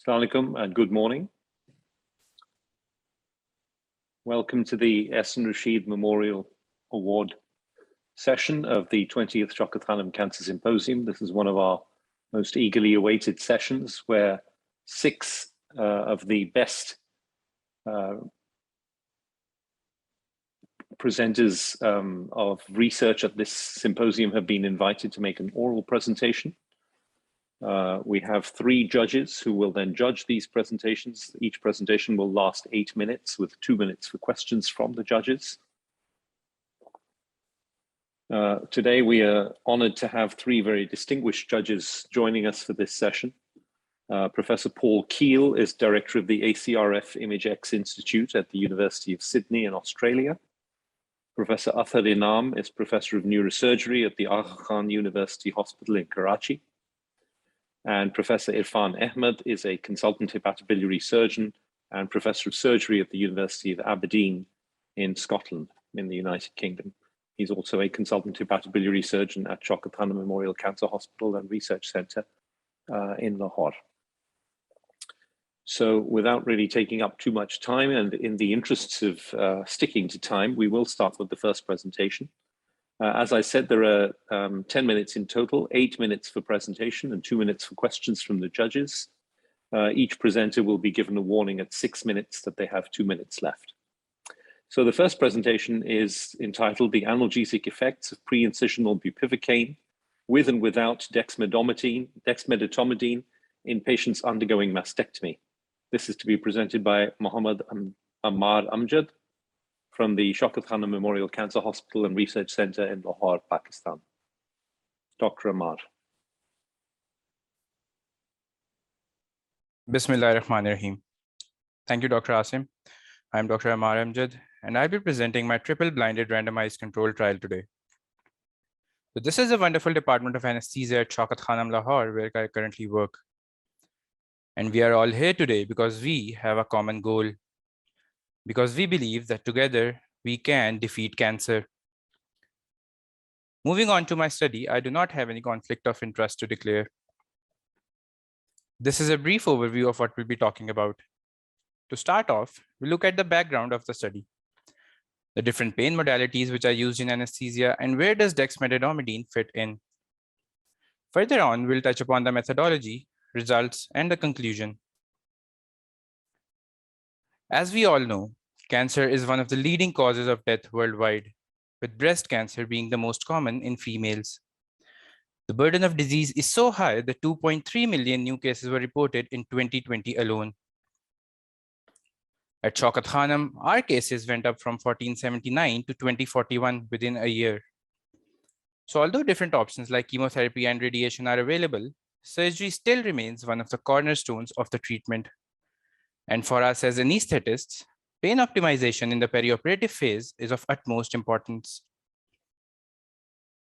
Assalamu alaikum and good morning. Welcome to the Ahsan Rashid Memorial Award session of the 20th Shaukat Khanum Cancer Symposium. This is one of our most eagerly awaited sessions where six of the best presenters of research at this symposium have been invited to make an oral presentation. We have three judges who will then judge these presentations. Each presentation will last 8 minutes with 2 minutes for questions from the judges. Today we are honored to have three very distinguished judges joining us for this session. Professor Paul Keel is director of the ACRF ImageX Institute at the University of Sydney in Australia. Professor Athar Inam is professor of neurosurgery at the Aga Khan University Hospital in Karachi. And Professor Irfan Ahmed is a consultant hepatobiliary surgeon and professor of surgery at the University of Aberdeen in Scotland, in the United Kingdom. He's also a consultant hepatobiliary surgeon at Shaukat Khanum Memorial Cancer Hospital and Research Centre in Lahore. So without really taking up too much time, and in the interests of sticking to time, we will start with the first presentation. As I said, there are 10 minutes in total, 8 minutes for presentation and 2 minutes for questions from the judges. Each presenter will be given a warning at 6 minutes that they have 2 minutes left. So the first presentation is entitled The Analgesic Effects of Pre-Incisional Bupivacaine with and without dexmedetomidine in patients undergoing mastectomy. This is to be presented by Mohammed Ammar Amjad from the Shaukat Khanum Memorial Cancer Hospital and Research Centre in Lahore, Pakistan. Dr. Ammar. Bismillahirrahmanirrahim. Thank you, Dr. Asim. I'm Dr. Ammar Amjad, and I'll be presenting my triple-blinded randomized control trial today. So this is a wonderful department of anesthesia at Shaukat Khanum, Lahore, where I currently work. And we are all here today because we have a common goal. Because we believe that together we can defeat cancer. Moving on to my study, I do not have any conflict of interest to declare. This is a brief overview of what we'll be talking about. To start off, we'll look at the background of the study, the different pain modalities which are used in anesthesia, and where does dexmedetomidine fit in. Further on, we'll touch upon the methodology, results, and the conclusion. As we all know, cancer is one of the leading causes of death worldwide, with breast cancer being the most common in females. The burden of disease is so high that 2.3 million new cases were reported in 2020 alone. At Shaukat Khanum, our cases went up from 1479 to 2041 within a year. So although different options like chemotherapy and radiation are available, surgery still remains one of the cornerstones of the treatment. And for us as anesthetists, pain optimization in the perioperative phase is of utmost importance.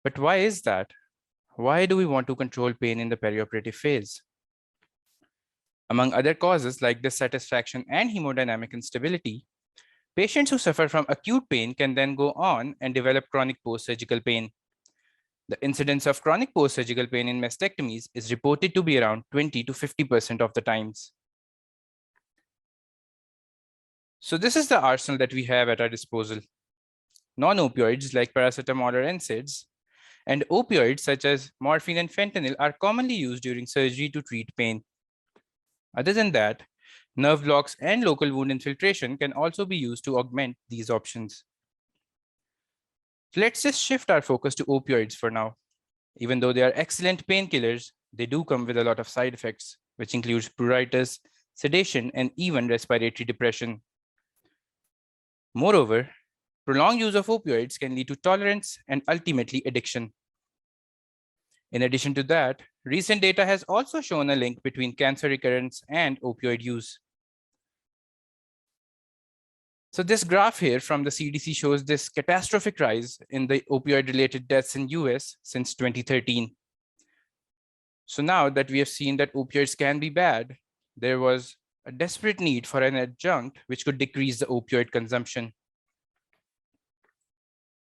But why is that? Why do we want to control pain in the perioperative phase? Among other causes like dissatisfaction and hemodynamic instability, patients who suffer from acute pain can then go on and develop chronic post-surgical pain. The incidence of chronic post-surgical pain in mastectomies is reported to be around 20 to 50% of the times. So this is the arsenal that we have at our disposal. Non-opioids like paracetamol or NSAIDs and opioids such as morphine and fentanyl are commonly used during surgery to treat pain. Other than that, nerve blocks and local wound infiltration can also be used to augment these options. So let's just shift our focus to opioids for now. Even though they are excellent painkillers, they do come with a lot of side effects, which includes pruritus, sedation, and even respiratory depression. Moreover, prolonged use of opioids can lead to tolerance and ultimately addiction. In addition to that, recent data has also shown a link between cancer recurrence and opioid use. So this graph here from the CDC shows this catastrophic rise in the opioid-related deaths in US since 2013. So now that we have seen that opioids can be bad, there was a desperate need for an adjunct which could decrease the opioid consumption.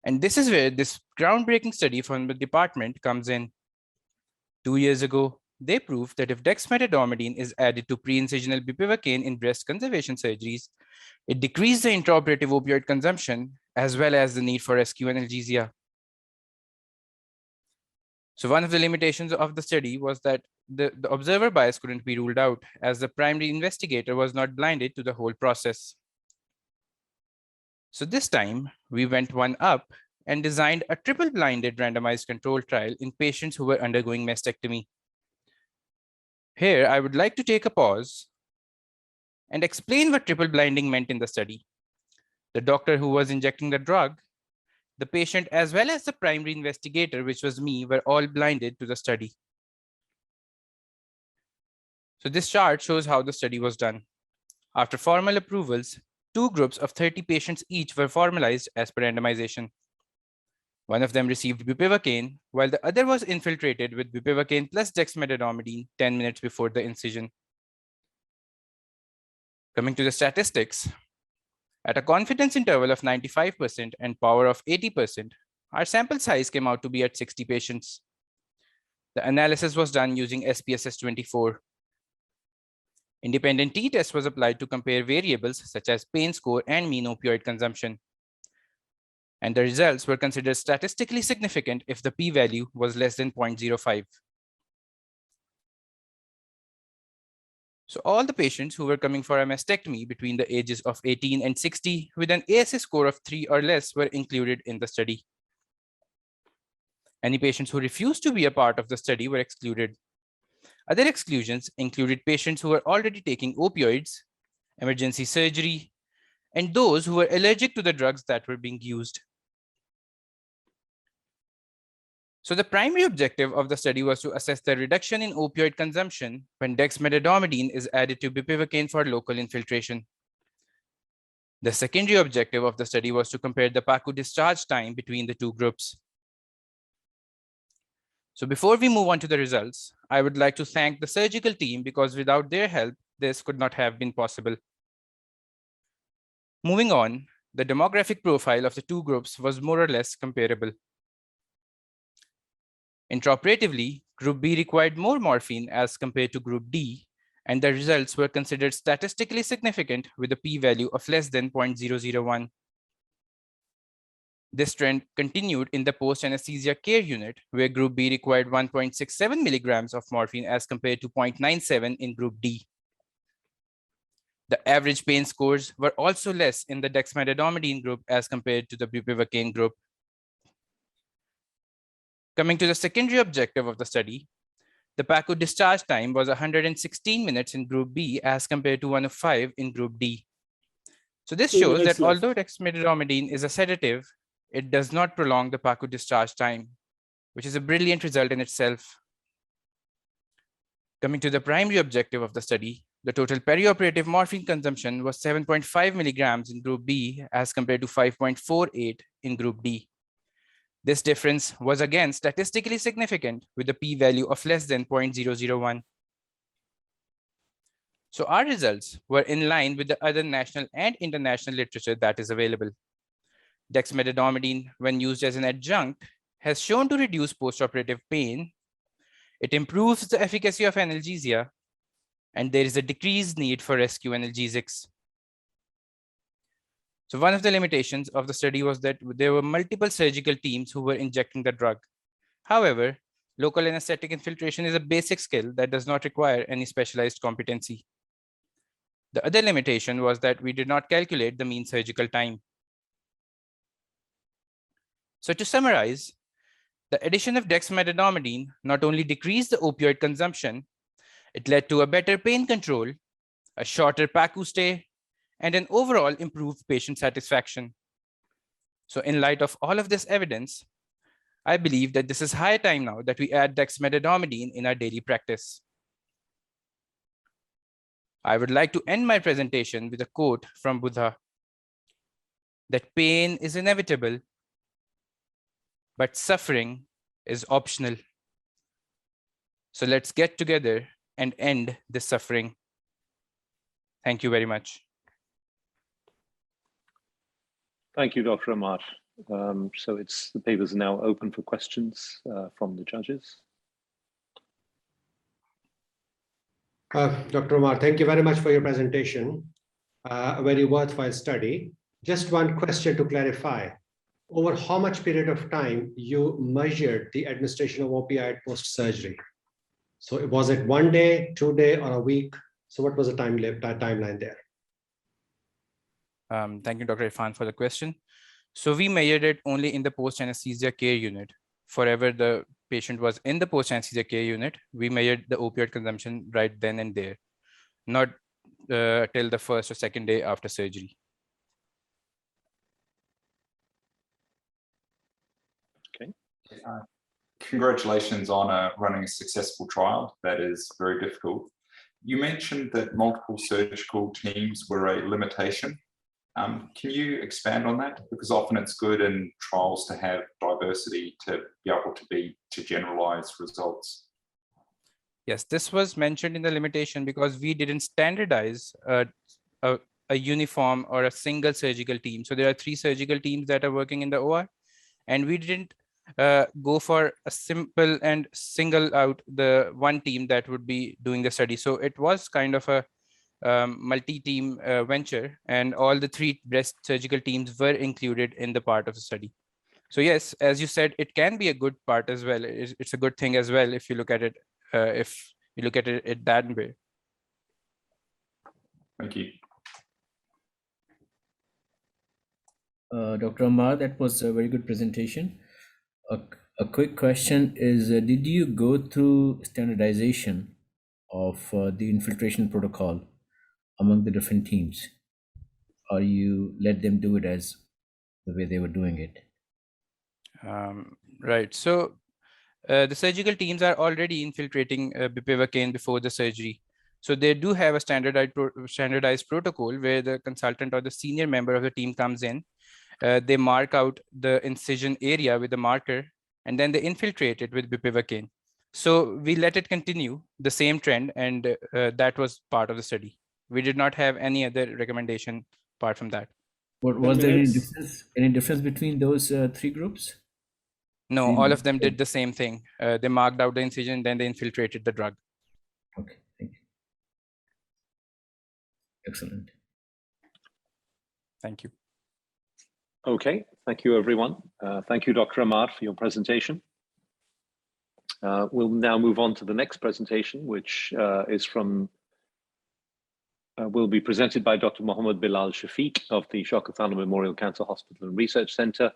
And this is where this groundbreaking study from the department comes in. 2 years ago, they proved that if dexmedetomidine is added to pre-incisional bupivacaine in breast conservation surgeries, it decreased the intraoperative opioid consumption as well as the need for rescue analgesia. So one of the limitations of the study was that the observer bias couldn't be ruled out, as the primary investigator was not blinded to the whole process. So this time, we went one up and designed a triple-blinded randomized control trial in patients who were undergoing mastectomy. Here, I would like to take a pause and explain what triple blinding meant in the study. The doctor who was injecting the drug, the patient, as well as the primary investigator, which was me, were all blinded to the study. So this chart shows how the study was done. After formal approvals, 2 groups of 30 patients each were formalized as per randomization. One of them received bupivacaine, while the other was infiltrated with bupivacaine plus dexmedetomidine 10 minutes before the incision. Coming to the statistics, at a confidence interval of 95% and power of 80%, our sample size came out to be at 60 patients. The analysis was done using SPSS24. Independent t-test was applied to compare variables such as pain score and mean opioid consumption. And the results were considered statistically significant if the p-value was less than 0.05. So all the patients who were coming for a mastectomy between the ages of 18 and 60 with an ASS score of 3 or less were included in the study. Any patients who refused to be a part of the study were excluded. Other exclusions included patients who were already taking opioids, emergency surgery, and those who were allergic to the drugs that were being used. So the primary objective of the study was to assess the reduction in opioid consumption when dexmedetomidine is added to bupivacaine for local infiltration. The secondary objective of the study was to compare the PACU discharge time between the 2 groups. So before we move on to the results, I would like to thank the surgical team because without their help, this could not have been possible. Moving on, the demographic profile of the 2 groups was more or less comparable. Intraoperatively, Group B required more morphine as compared to Group D, and the results were considered statistically significant with a p-value of less than 0.001. This trend continued in the post-anesthesia care unit, where Group B required 1.67 milligrams of morphine as compared to 0.97 in Group D. The average pain scores were also less in the dexmedetomidine group as compared to the bupivacaine group. Coming to the secondary objective of the study, the PACU discharge time was 116 minutes in Group B as compared to 105 in Group D. So this shows that although dexmedetomidine is a sedative, it does not prolong the PACU discharge time, which is a brilliant result in itself. Coming to the primary objective of the study, the total perioperative morphine consumption was 7.5 milligrams in Group B as compared to 5.48 in Group D. This difference was again statistically significant with a p-value of less than 0.001. So our results were in line with the other national and international literature that is available. Dexmedetomidine, when used as an adjunct, has shown to reduce postoperative pain. It improves the efficacy of analgesia, and there is a decreased need for rescue analgesics. So one of the limitations of the study was that there were multiple surgical teams who were injecting the drug. However, local anesthetic infiltration is a basic skill that does not require any specialized competency. The other limitation was that we did not calculate the mean surgical time. So to summarize, the addition of dexmedetomidine not only decreased the opioid consumption, it led to a better pain control, a shorter PACU stay, and an overall improved patient satisfaction. So in light of all of this evidence, I believe that this is high time now that we add dexmedetomidine in our daily practice. I would like to end my presentation with a quote from Buddha, that pain is inevitable, but suffering is optional. So let's get together and end this suffering. Thank you very much. Thank you, Dr. Amar. So the paper is now open for questions from the judges. Dr. Omar, thank you very much for your presentation. A very worthwhile study. Just one question to clarify. Over how much period of time you measured the administration of opioid post-surgery? So was it 1 day, 2 day, or a week? So what was the timeline there? Thank you, Dr. Irfan, for the question. So we measured it only in the post-anesthesia care unit. Forever the patient was in the post-anesthesia care unit, we measured the opioid consumption right then and there, not till the first or second day after surgery. Okay. Congratulations on running a successful trial. That is very difficult. You mentioned that multiple surgical teams were a limitation. Can you expand on that? Because often it's good in trials to have diversity to be able to generalize results. Yes, this was mentioned in the limitation because we didn't standardize a uniform or a single surgical team. So there are 3 surgical teams that are working in the OR, and we didn't go for a simple and single out the one team that would be doing the study. So it was kind of a multi-team venture, and all the 3 breast surgical teams were included in the part of the study. So yes, as you said, it can be a good part as well. It's a good thing as well if you look at it, that way. Thank you. Dr. Amar, that was a very good presentation. A quick question is, did you go through standardization of the infiltration protocol among the different teams, or you let them do it as the way they were doing it? Right. So the surgical teams are already infiltrating bupivacaine before the surgery. So they do have a standardized protocol where the consultant or the senior member of the team comes in. They mark out the incision area with a marker, and then they infiltrate it with bupivacaine. So we let it continue the same trend, and that was part of the study. We did not have any other recommendation apart from that. Was there any difference between those 3 groups? No, all of them did the same thing. They marked out the incision, then they infiltrated the drug. Okay, thank you. Excellent. Thank you. Okay, thank you, everyone. Thank you, Dr. Ahmad, for your presentation. We'll now move on to the next presentation, which will be presented by Dr. Mohammed Bilal Shafiq of the Shaukat Khanum Memorial Cancer Hospital and Research Center.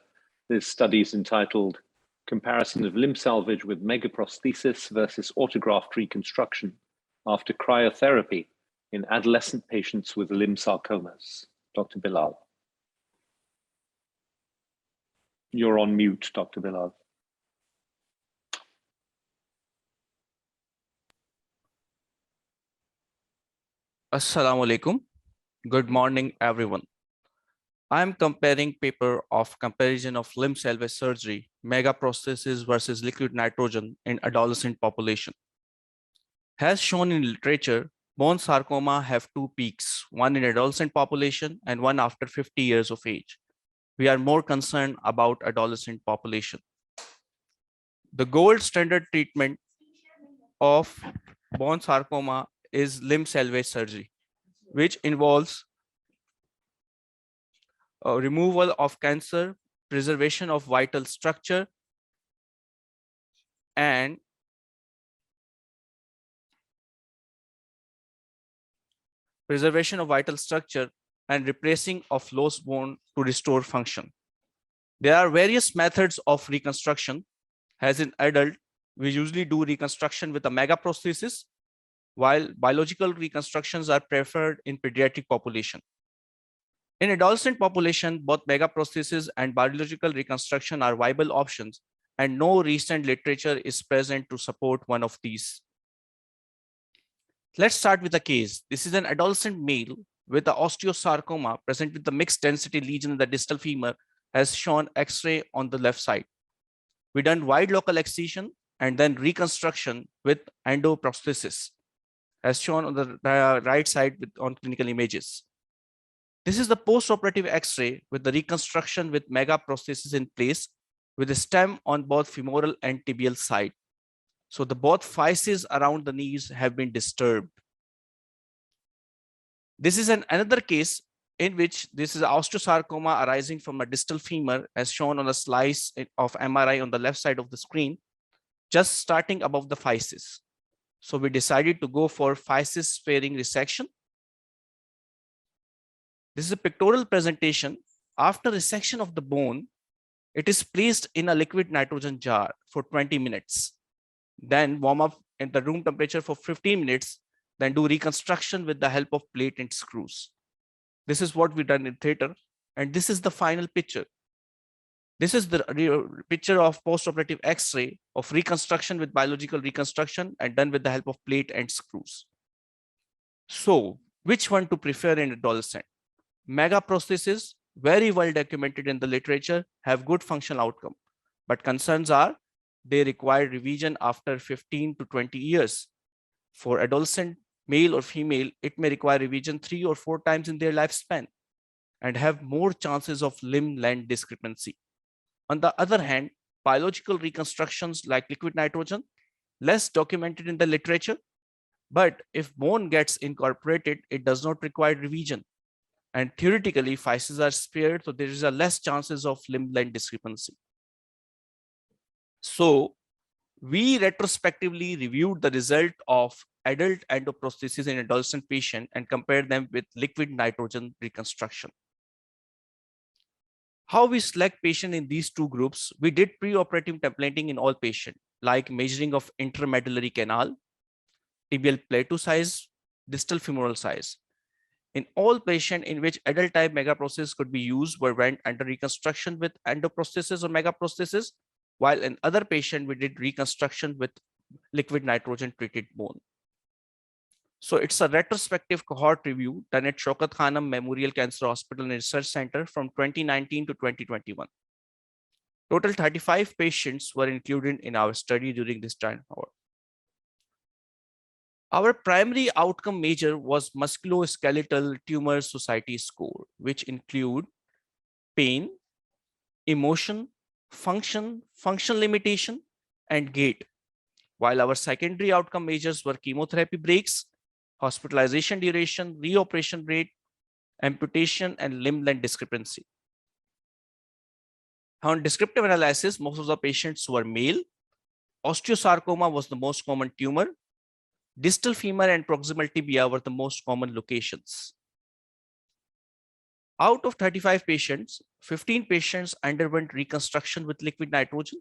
This study is entitled Comparison of Limb Salvage with Megaprosthesis versus Autograft Reconstruction After Cryotherapy in Adolescent Patients with Limb Sarcomas. Dr. Bilal. You're on mute, Dr. Bilal. Assalamu alaikum. Good morning, everyone. I am comparing paper of comparison of limb salvage surgery, megaprosthesis versus liquid nitrogen in adolescent population. As shown in literature, bone sarcoma have 2 peaks, one in adolescent population and one after 50 years of age. We are more concerned about adolescent population. The gold standard treatment of bone sarcoma is limb salvage surgery, which involves removal of cancer, preservation of vital structure, and replacing of lost bone to restore function. There are various methods of reconstruction. As in adult, we usually do reconstruction with a megaprosthesis, while biological reconstructions are preferred in pediatric population. In adolescent population, both megaprosthesis and biological reconstruction are viable options, and no recent literature is present to support one of these. Let's start with a case. This is an adolescent male with an osteosarcoma present with the mixed density lesion in the distal femur, as shown X-ray on the left side. We done wide local excision and then reconstruction with endoprosthesis, as shown on the right side on clinical images. This is the post-operative X-ray with the reconstruction with megaprosthesis in place with a stem on both femoral and tibial side. So the both physes around the knees have been disturbed. This is another case in which this is osteosarcoma arising from a distal femur, as shown on a slice of MRI on the left side of the screen, just starting above the physis. So we decided to go for physis sparing resection. This is a pictorial presentation. After resection of the bone, it is placed in a liquid nitrogen jar for 20 minutes. Then warm up at the room temperature for 15 minutes, then do reconstruction with the help of plate and screws. This is what we done in theater. And this is the final picture. This is the picture of post-operative X-ray of reconstruction with biological reconstruction and done with the help of plate and screws. So which one to prefer in adolescent? Mega prostheses, very well documented in the literature, have good functional outcome, but concerns are they require revision after 15 to 20 years. For adolescent, male or female, it may require revision 3 or 4 times in their lifespan and have more chances of limb-length discrepancy. On the other hand, biological reconstructions like liquid nitrogen, less documented in the literature, but if bone gets incorporated, it does not require revision. And theoretically, physes are spared, so there is a less chances of limb-length discrepancy. So we retrospectively reviewed the result of adult endoprosthesis in adolescent patient and compared them with liquid nitrogen reconstruction. How we select patient in these two groups? We did preoperative templating in all patients, like measuring of intermedullary canal, tibial plateau size, distal femoral size. In all patients in which adult type megaprosthesis could be used were went under reconstruction with endoprosthesis or megaprosthesis, while in other patient we did reconstruction with liquid nitrogen treated bone. So it's a retrospective cohort review done at Shaukat Khanum Memorial Cancer Hospital and Research Center from 2019 to 2021. Total 35 patients were included in our study during this time. Our primary outcome measure was musculoskeletal tumor society score, which include pain, emotion, function, functional limitation, and gait. While our secondary outcome measures were chemotherapy breaks, hospitalization duration, reoperation rate, amputation, and limb-length discrepancy. On descriptive analysis, most of the patients were male. Osteosarcoma was the most common tumor. Distal femur and proximal tibia were the most common locations. Out of 35 patients, 15 patients underwent reconstruction with liquid nitrogen,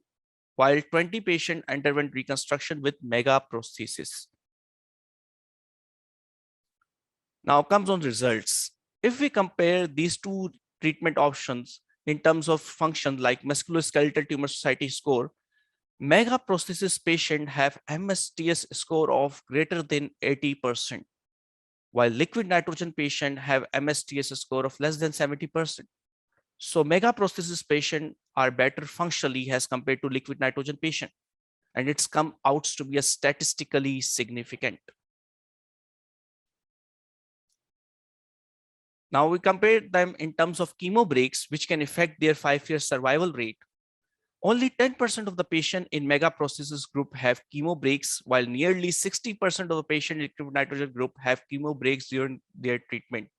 while 20 patients underwent reconstruction with megaprosthesis. Now comes on results. If we compare these two treatment options in terms of function like musculoskeletal tumor society score, megaprosthesis patients have MSTS score of greater than 80%, while liquid nitrogen patients have MSTS score of less than 70%. So megaprosthesis patients are better functionally as compared to liquid nitrogen patient, and it's come out to be a statistically significant. Now we compare them in terms of chemo breaks, which can affect their 5-year survival rate. Only 10% of the patient in megaprosthesis group have chemo breaks, while nearly 60% of the patient in liquid nitrogen group have chemo breaks during their treatment.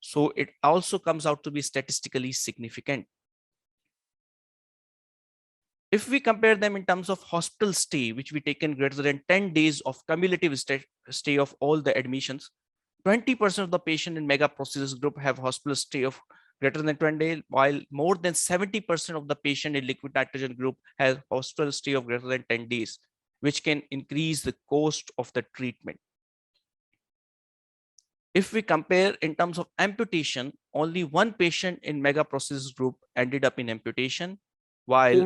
So it also comes out to be statistically significant. If we compare them in terms of hospital stay, which we taken greater than 10 days of cumulative stay of all the admissions, 20% of the patient in megaprosthesis group have hospital stay of greater than 20 days, while more than 70% of the patient in liquid nitrogen group has hospital stay of greater than 10 days, which can increase the cost of the treatment. If we compare in terms of amputation, only one patient in megaprosthesis group ended up in amputation, while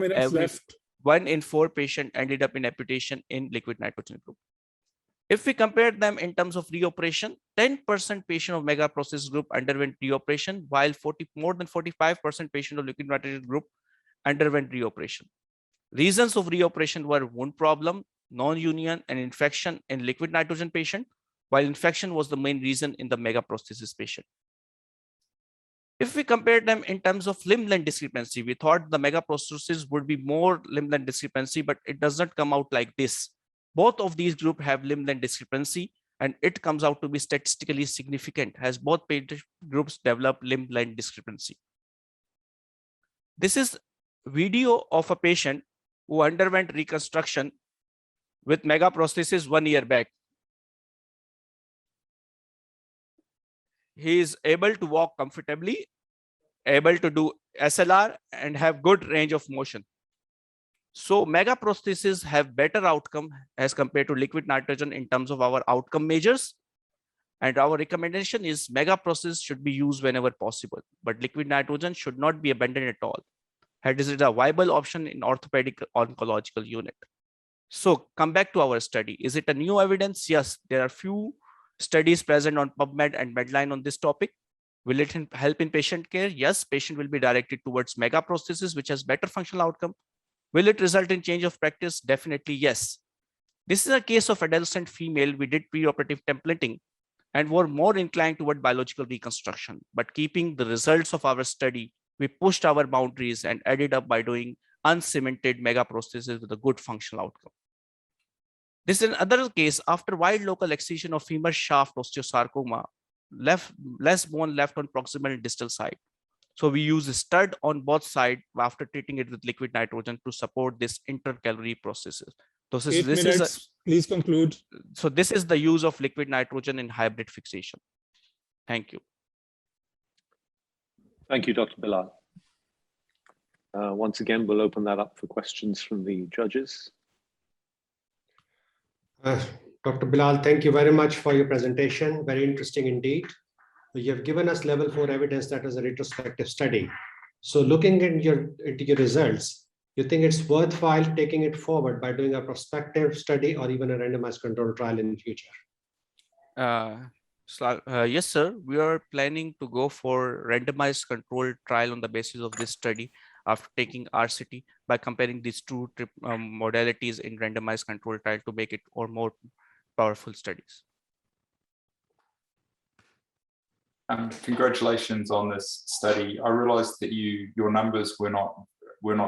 1 in 4 patients ended up in amputation in liquid nitrogen group. If we compare them in terms of reoperation, 10% patient of megaprosthesis group underwent reoperation, while more than 45% patient of liquid nitrogen group underwent reoperation. Reasons of reoperation were wound problem, non-union, and infection in liquid nitrogen patient, while infection was the main reason in the megaprosthesis patient. If we compare them in terms of limb-length discrepancy, we thought the megaprosthesis would be more limb-length discrepancy, but it does not come out like this. Both of these groups have limb-length discrepancy, and it comes out to be statistically significant as both patient groups develop limb length discrepancy. This is video of a patient who underwent reconstruction with megaprosthesis 1 year back. He is able to walk comfortably, able to do SLR, and have good range of motion. So megaprosthesis have better outcome as compared to liquid nitrogen in terms of our outcome measures. And our recommendation is megaprosthesis should be used whenever possible, but liquid nitrogen should not be abandoned at all. This is a viable option in orthopedic oncological unit. So come back to our study. Is it a new evidence? Yes, there are few studies present on PubMed and Medline on this topic. Will it help in patient care? Yes, patient will be directed towards megaprosthesis, which has better functional outcome. Will it result in change of practice? Definitely yes. This is a case of adolescent female. We did preoperative templating and were more inclined toward biological reconstruction, but keeping the results of our study, we pushed our boundaries and added up by doing uncemented megaprosthesis with a good functional outcome. This is another case after wide local excision of femur shaft osteosarcoma, less bone left on proximal and distal side. So we use a stud on both sides after treating it with liquid nitrogen to support this intercalary processes. So Please conclude. So this is the use of liquid nitrogen in hybrid fixation. Thank you. Thank you, Dr. Bilal. Once again, we'll open that up for questions from the judges. Dr. Bilal, thank you very much for your presentation. Very interesting indeed. You have given us level 4 evidence that is a retrospective study. So looking into your results, you think it's worthwhile taking it forward by doing a prospective study or even a randomized control trial in the future? Yes, sir. We are planning to go for randomized controlled trial on the basis of this study after taking RCT by comparing these two modalities in randomized controlled trial to make it more powerful studies. Congratulations on this study. I realized that your numbers were not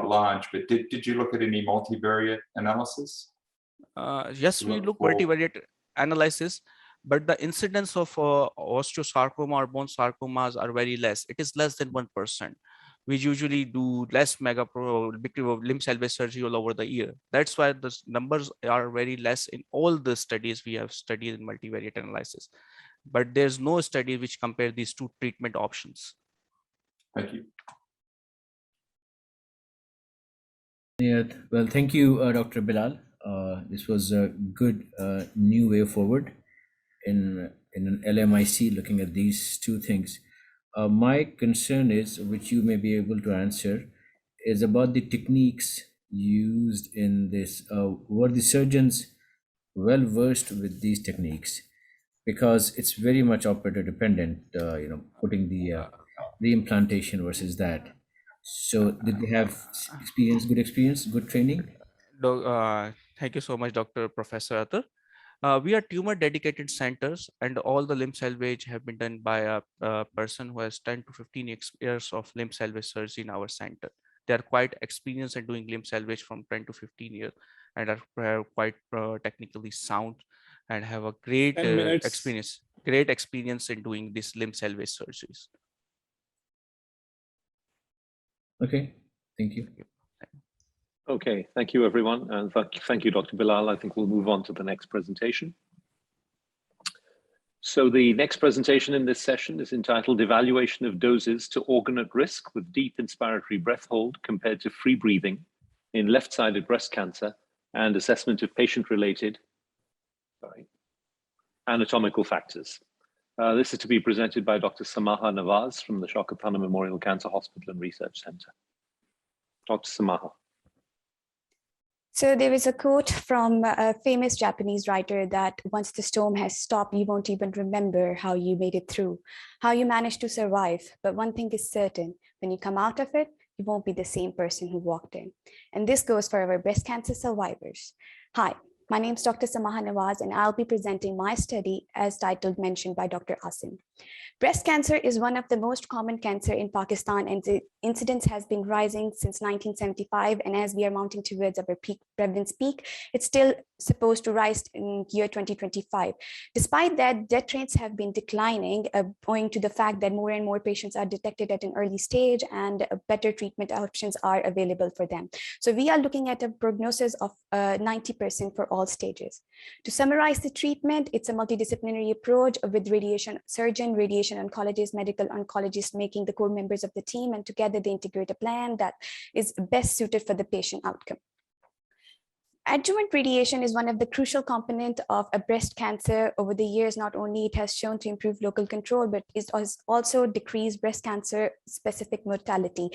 large, but did you look at any multivariate analysis? Yes, we look multivariate analysis, but the incidence of osteosarcoma or bone sarcomas are very less. It is less than 1%. We usually do less limb salvage surgery all over the year. That's why the numbers are very less in all the studies we have studied in multivariate analysis. But there's no study which compare these two treatment options. Thank you. Yeah, well, thank you, Dr. Bilal. This was a good new way forward in an LMIC looking at these two things. My concern is, which you may be able to answer, is about the techniques used in this. Were the surgeons well versed with these techniques? Because it's very much operator dependent, putting the implantation versus that. So did they have good experience, good training? Thank you so much, Professor Athar. We are tumor dedicated centers, and all the limb salvage have been done by a person who has 10 to 15 years of limb salvage surgery in our center. They are quite experienced in doing limb salvage from 10 to 15 years and are quite technically sound and have a great experience in doing these limb salvage surgeries. Okay, thank you. Okay, thank you, everyone. And thank you, Dr. Bilal. I think we'll move on to the next presentation. So the next presentation in this session is entitled Evaluation of Doses to Organ at Risk with Deep Inspiratory Breath Hold Compared to Free Breathing in Left-Sided Breast Cancer and Assessment of Patient-Related Anatomical Factors. This is to be presented by Dr. Samaha Nawaz from the Shaukat Khanum Memorial Cancer Hospital and Research Center. Dr. Samaha. So there is a quote from a famous Japanese writer that once the storm has stopped, you won't even remember how you made it through, how you managed to survive. But one thing is certain, when you come out of it, you won't be the same person who walked in. And this goes for our breast cancer survivors. Hi, My name is Dr. Samaha Nawaz, and I'll be presenting my study as titled mentioned by Dr. Ahsan. Breast cancer is one of the most common cancer in Pakistan, and the incidence has been rising since 1975. And as we are mounting towards our prevalence peak, it's still supposed to rise in year 2025. Despite that, death rates have been declining, owing to the fact that more and more patients are detected at an early stage and better treatment options are available for them. So we are looking at a prognosis of 90% for all stages. To summarize the treatment, it's a multidisciplinary approach with radiation surgeon, radiation oncologist, medical oncologist making the core members of the team, and together they integrate a plan that is best suited for the patient outcome. Adjuvant radiation is one of the crucial components of a breast cancer. Over the years, not only it has shown to improve local control, but it has also decreased breast cancer specific mortality.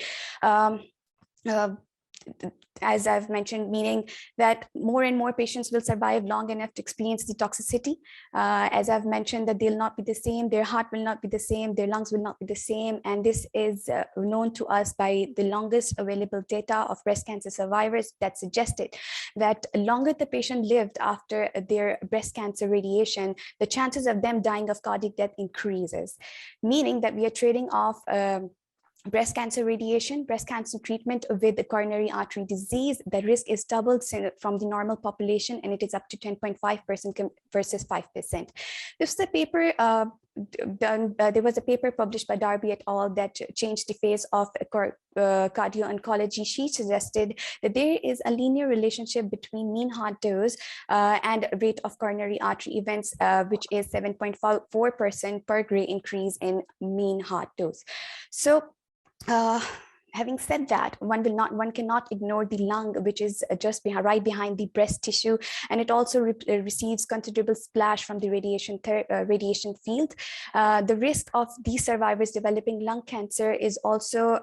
As I've mentioned, meaning that more and more patients will survive long enough to experience the toxicity. As I've mentioned, that they'll not be the same, their heart will not be the same, their lungs will not be the same. And this is known to us by the longest available data of breast cancer survivors that suggested that longer the patient lived after their breast cancer radiation, the chances of them dying of cardiac death increases, meaning that we are trading off breast cancer radiation, breast cancer treatment with the coronary artery disease. The risk is doubled from the normal population, and it is up to 10.5% versus 5%. This is a paper there was a paper published by Darby et al. That changed the face of cardio-oncology. She suggested that there is a linear relationship between mean heart dose and rate of coronary artery events, which is 7.4% per gray increase in mean heart dose. So having said that, one cannot ignore the lung, which is just right behind the breast tissue, and it also receives considerable splash from the radiation field. The risk of these survivors developing lung cancer is also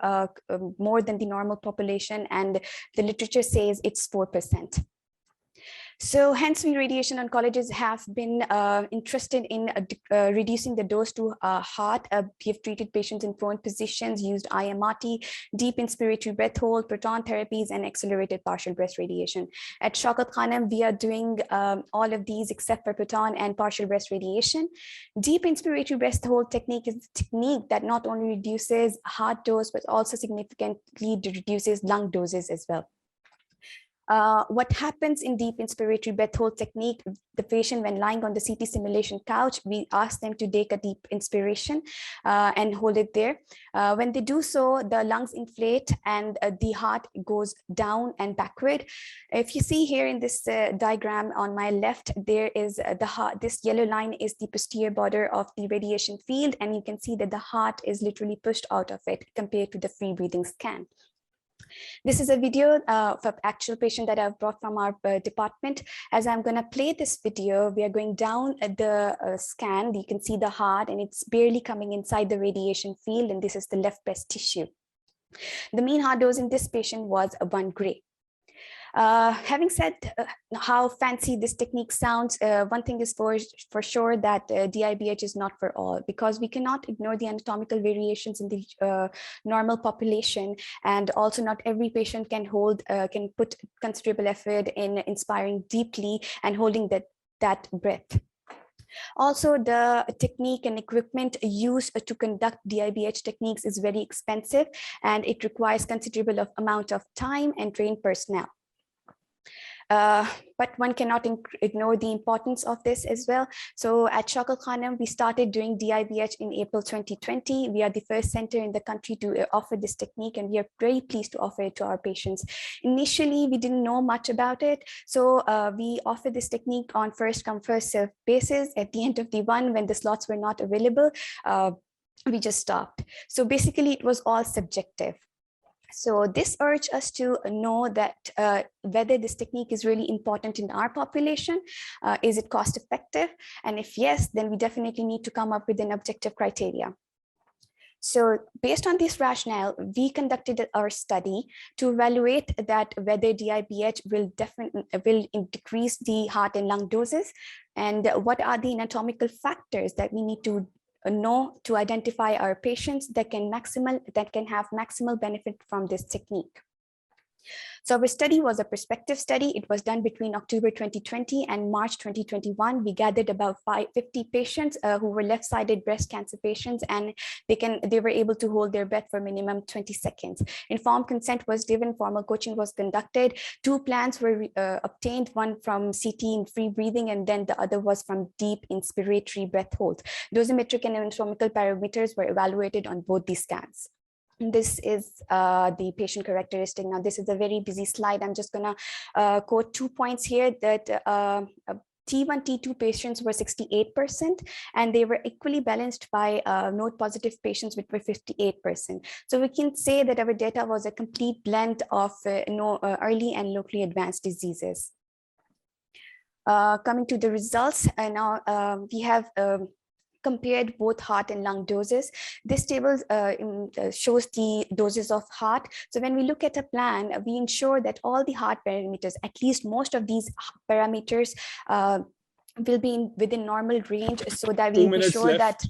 more than the normal population, and the literature says it's 4%. So hence, we radiation oncologists have been interested in reducing the dose to heart. We have treated patients in prone positions, used IMRT, deep inspiratory breath hold, proton therapies, and accelerated partial breast radiation. At Shaukat Khanum, we are doing all of these except for proton and partial breast radiation. Deep inspiratory breath hold technique is a technique that not only reduces heart dose, but also significantly reduces lung doses as well. What happens in deep inspiratory breath hold technique, the patient when lying on the CT simulation couch, we ask them to take a deep inspiration and hold it there. When they do so, the lungs inflate and the heart goes down and backward. If you see here in this diagram on my left, there is the heart. This yellow line is the posterior border of the radiation field, and you can see that the heart is literally pushed out of it compared to the free breathing scan. This is a video of an actual patient that I've brought from our department. As I'm going to play this video, we are going down the scan. You can see the heart, and it's barely coming inside the radiation field, and this is the left breast tissue. The mean heart dose in this patient was 1 gray. Having said how fancy this technique sounds, one thing is for sure that DIBH is not for all, because we cannot ignore the anatomical variations in the normal population, and also not every patient can put considerable effort in inspiring deeply and holding that breath. Also, the technique and equipment used to conduct DIBH techniques is very expensive, and it requires considerable amount of time and trained personnel. But one cannot ignore the importance of this as well. So at Shaukat Khanum, we started doing DIBH in April 2020. We are the first center in the country to offer this technique, and we are very pleased to offer it to our patients. Initially, we didn't know much about it. So we offered this technique on first come, first served basis. At the end of the one, when the slots were not available, we just stopped. So basically, it was all subjective. So this urged us to know that whether this technique is really important in our population. Is it cost effective? And if yes, then we definitely need to come up with an objective criteria. So based on this rationale, we conducted our study to evaluate that whether DIBH will decrease the heart and lung doses, and what are the anatomical factors that we need to know to identify our patients that can have maximal benefit from this technique. So our study was a prospective study. It was done between October 2020 and March 2021. We gathered about 50 patients who were left-sided breast cancer patients, and they were able to hold their breath for minimum 20 seconds. Informed consent was given, formal coaching was conducted. 2 plans were obtained, one from CT in free breathing, and then the other was from deep inspiratory breath hold. Dosimetric and anatomical parameters were evaluated on both these scans. This is the patient characteristic. Now, this is a very busy slide. I'm just gonna quote 2 points here that T1, T2 patients were 68%, and they were equally balanced by node positive patients, which were 58%. So we can say that our data was a complete blend of early and locally advanced diseases. Coming to the results, now we have compared both heart and lung doses. This table shows the doses of heart. So when we look at a plan, we ensure that all the heart parameters, at least most of these parameters, will be within normal range, so that we be sure that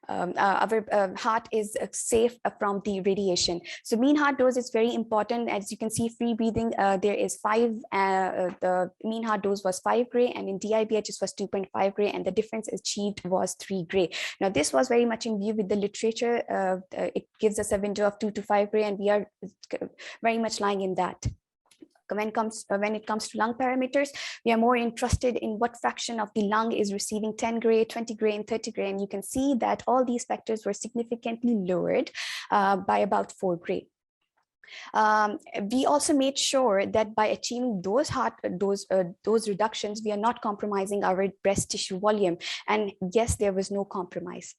our heart is safe from the radiation. So mean heart dose is very important. As you can see, free breathing, there is 5, the mean heart dose was 5 gray, and in DIBH it was 2.5 gray, and the difference achieved was 3 gray. Now this was very much in view with the literature. It gives us a window of 2 to 5 gray, and we are very much lying in that. When it comes to lung parameters, we are more interested in what fraction of the lung is receiving 10 gray, 20 gray, and 30 gray. And you can see that all these factors were significantly lowered by about 4 gray. We also made sure that by achieving those reductions, we are not compromising our breast tissue volume. And yes, there was no compromise.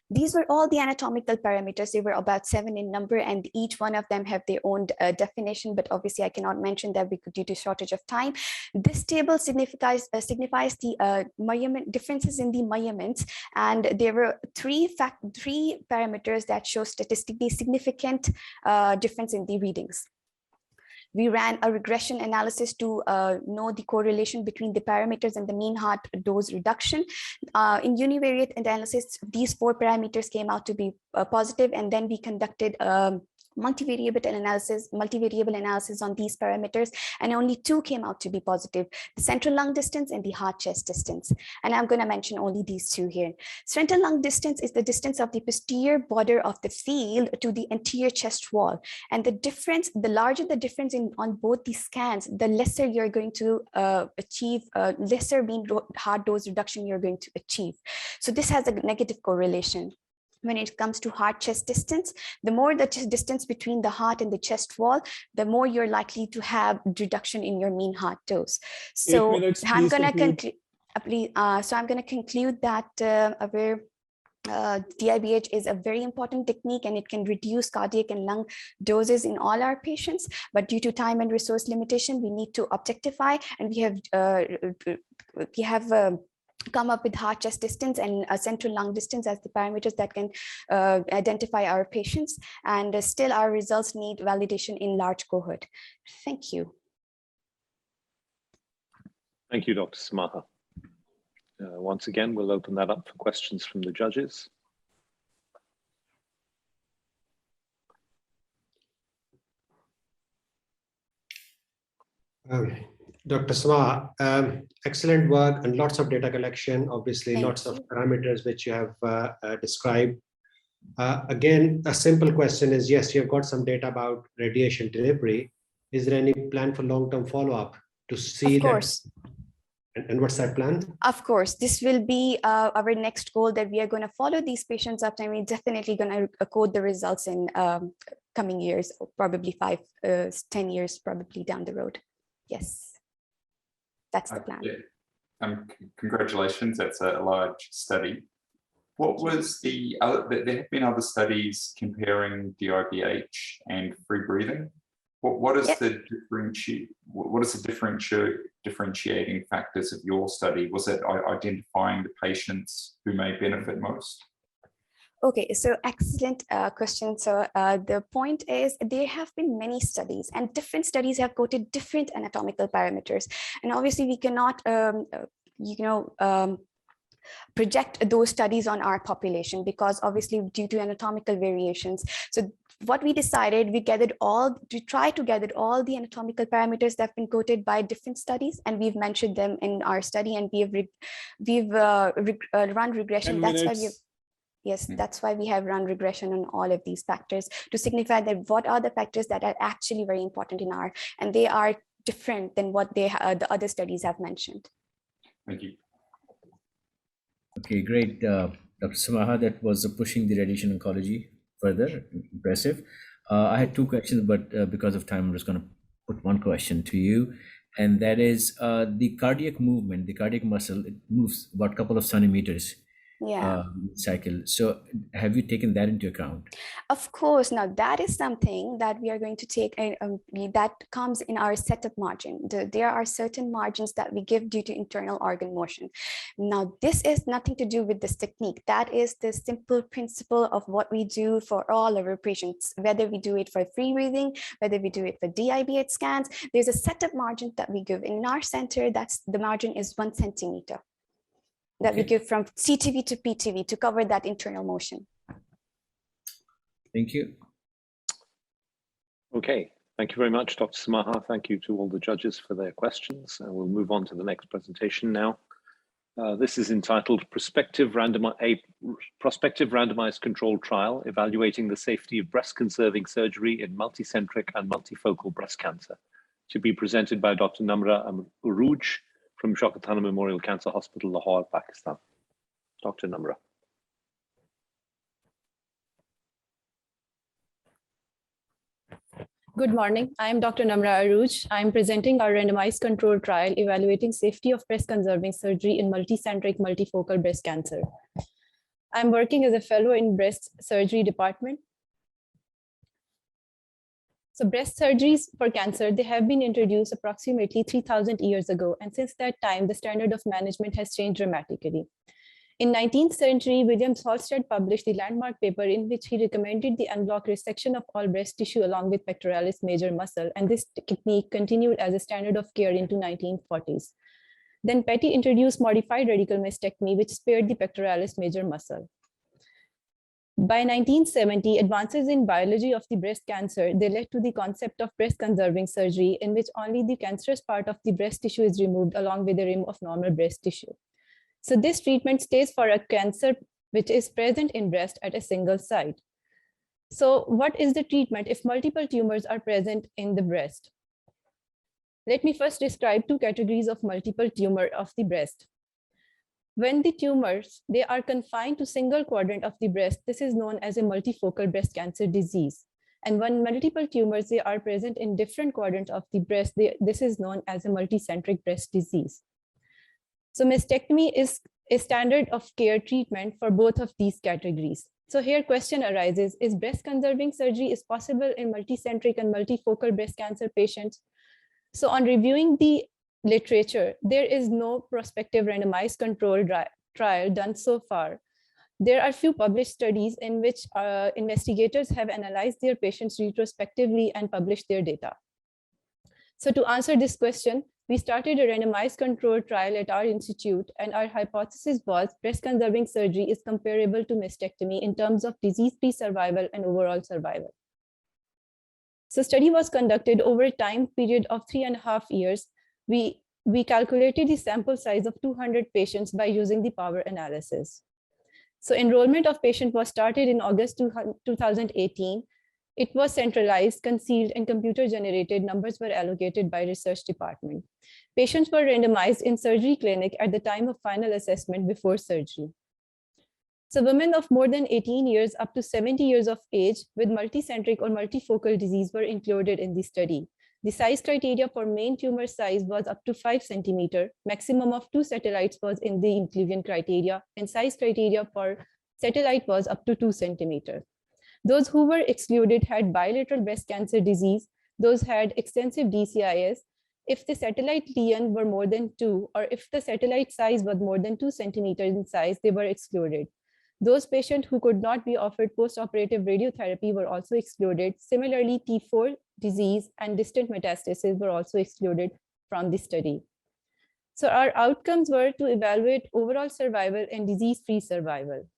These were all the anatomical parameters. They were about 7 in number, and each one of them have their own definition, but obviously I cannot mention that due to shortage of time. This table signifies the measurement differences in the measurements, and there were three parameters that show statistically significant difference in the readings. We ran a regression analysis to know the correlation between the parameters and the mean heart dose reduction. In univariate analysis, these 4 parameters came out to be positive, and then we conducted multivariable analysis on these parameters, and only 2 came out to be positive: the central lung distance and the heart chest distance. And I'm going to mention only these 2 here. Central lung distance is the distance of the posterior border of the field to the anterior chest wall, and the larger the difference on both these scans, the lesser you're going to achieve, lesser mean heart dose reduction you're going to achieve. So this has a negative correlation. When it comes to heart chest distance, the more the distance between the heart and the chest wall, the more you're likely to have reduction in your mean heart dose. So I'm going to conclude that our DIBH is a very important technique, and it can reduce cardiac and lung doses in all our patients. But due to time and resource limitation, we need to objectify, and we have come up with heart chest distance and central lung distance as the parameters that can identify our patients, and still our results need validation in large cohort. Thank you. Thank you, Dr. Samaha. Once again, we'll open that up for questions from the judges. Dr. Samaha, excellent work and lots of data collection, obviously lots of parameters which you have described. Again, a simple question is, yes, you have got some data about radiation delivery. Is there any plan for long-term follow-up to see that? Of course. And what's that plan? Of course, this will be our next goal, that we are going to follow these patients up, and we're definitely going to code the results in coming years, probably 5, 10 years, probably down the road. Yes, that's the plan. Yeah. Congratulations, that's a large study. What was the other, there have been other studies comparing DIBH and free breathing. What is the differentiating factors of your study? Was it identifying the patients who may benefit most? Okay, so excellent question. So the point is, there have been many studies, and different studies have quoted different anatomical parameters, and obviously we cannot project those studies on our population, because obviously due to anatomical variations. So what we decided, we tried to gather all the anatomical parameters that have been quoted by different studies, and we've mentioned them in our study, and we've run regression. That's why we've that's why we have run regression on all of these factors to signify that what are the factors that are actually very important in our, and they are different than what the other studies have mentioned. Thank you. Okay, great. Dr. Samaha, that was pushing the radiation oncology further. Impressive. I had two questions, but because of time, I'm just going to put one question to you. And that is the cardiac movement, the cardiac muscle, it moves about a couple of centimeters cycle. So have you taken that into account? Of course. Now that is something that we are going to take, that comes in our setup margin. There are certain margins that we give due to internal organ motion. Now this is nothing to do with this technique. That is the simple principle of what we do for all our patients, whether we do it for free breathing, whether we do it for DIBH scans. There's a setup margin that we give in our center. That's the margin is 1 centimeter. That we give from CTV to PTV to cover that internal motion. Thank you. Okay, thank you very much, Dr. Samaha. Thank you to all the judges for their questions. And we'll move on to the next presentation now. This is entitled Prospective Randomized Controlled Trial Evaluating the Safety of Breast-Conserving Surgery in Multicentric and Multifocal Breast Cancer, to be presented by Dr. Namra Arooj from Shaukat Khanum Memorial Cancer Hospital, Lahore, Pakistan. Dr. Namra. Good morning. I am Dr. Namra Arooj. I am presenting our randomized control trial evaluating safety of breast-conserving surgery in multicentric multifocal breast cancer. I'm working as a fellow in breast surgery department. So breast surgeries for cancer, they have been introduced approximately 3,000 years ago. And since that time, the standard of management has changed dramatically. In 19th century, William Halsted published the landmark paper in which he recommended the unblock resection of all breast tissue along with pectoralis major muscle. And this technique continued as a standard of care into 1940s. Then Petty introduced modified radical mastectomy, which spared the pectoralis major muscle. By 1970, advances in biology of the breast cancer, they led to the concept of breast-conserving surgery, in which only the cancerous part of the breast tissue is removed along with a rim of normal breast tissue. So this treatment stays for a cancer which is present in breast at a single site. So what is the treatment if multiple tumors are present in the breast? Let me first describe two categories of multiple tumor of the breast. When the tumors, they are confined to single quadrant of the breast, this is known as a multifocal breast cancer disease. And when multiple tumors, they are present in different quadrants of the breast, this is known as a multicentric breast disease. So mastectomy is a standard of care treatment for both of these categories. So here question arises, is breast conserving surgery is possible in multicentric and multifocal breast cancer patients? So on reviewing the literature, there is no prospective randomized controlled trial done so far. There are few published studies in which investigators have analyzed their patients retrospectively and published their data. So to answer this question, we started a randomized controlled trial at our institute, and our hypothesis was breast conserving surgery is comparable to mastectomy in terms of disease-free survival and overall survival. So study was conducted over a time period of 3.5 years. We calculated the sample size of 200 patients by using the power analysis. So enrollment of patient was started in August 2018. It was centralized, concealed, and computer generated. Numbers were allocated by research department. Patients were randomized in surgery clinic at the time of final assessment before surgery. So women of more than 18 years up to 70 years of age with multicentric or multifocal disease were included in the study. The size criteria for main tumor size was up to 5 centimeters. Maximum of 2 satellites was in the inclusion criteria, and size criteria for satellite was up to 2 centimeters. Those who were excluded had bilateral breast cancer disease. Those had extensive DCIS. If the satellite lesion were more than 2, or if the satellite size was more than 2 centimeters in size, they were excluded. Those patients who could not be offered post-operative radiotherapy were also excluded. Similarly, T4 disease and distant metastasis were also excluded from the study. So our outcomes were to evaluate overall survival and disease-free survival.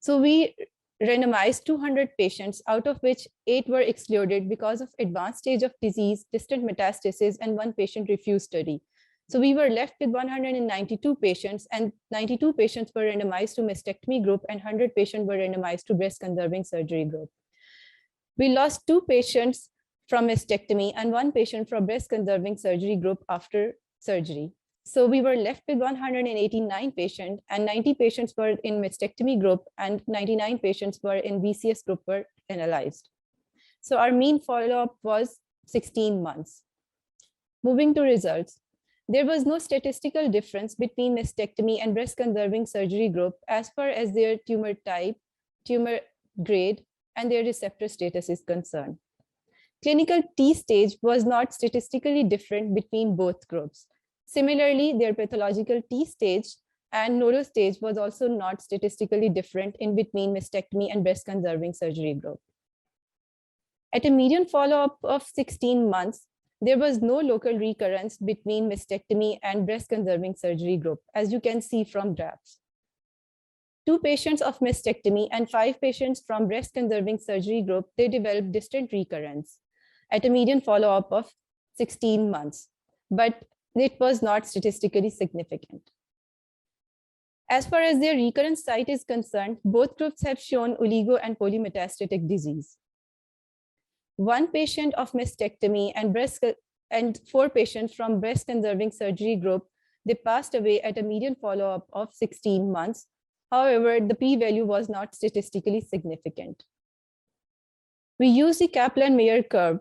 So we randomized 200 patients, out of which 8 were excluded because of advanced stage of disease, distant metastasis, and 1 patient refused study. So we were left with 192 patients, and 92 patients were randomized to mastectomy group and 100 patients were randomized to breast conserving surgery group. We lost 2 patients from mastectomy and 1 patient from breast conserving surgery group after surgery. So we were left with 189 patients, and 90 patients were in mastectomy group and 99 patients were in BCS group were analyzed. So our mean follow-up was 16 months. Moving to results. There was no statistical difference between mastectomy and breast conserving surgery group as far as their tumor type, tumor grade, and their receptor status is concerned. Clinical T stage was not statistically different between both groups. Similarly, their pathological T stage and nodal stage was also not statistically different in between mastectomy and breast conserving surgery group. At a median follow-up of 16 months, there was no local recurrence between mastectomy and breast conserving surgery group, as you can see from graphs. 2 patients of mastectomy and 5 patients from breast conserving surgery group, they developed distant recurrence at a median follow-up of 16 months, but it was not statistically significant. As far as their recurrence site is concerned, both groups have shown oligo and polymetastatic disease. 1 patient of mastectomy and 4 patients from breast conserving surgery group, they passed away at a median follow-up of 16 months. However, the p-value was not statistically significant. We used the Kaplan-Meier curve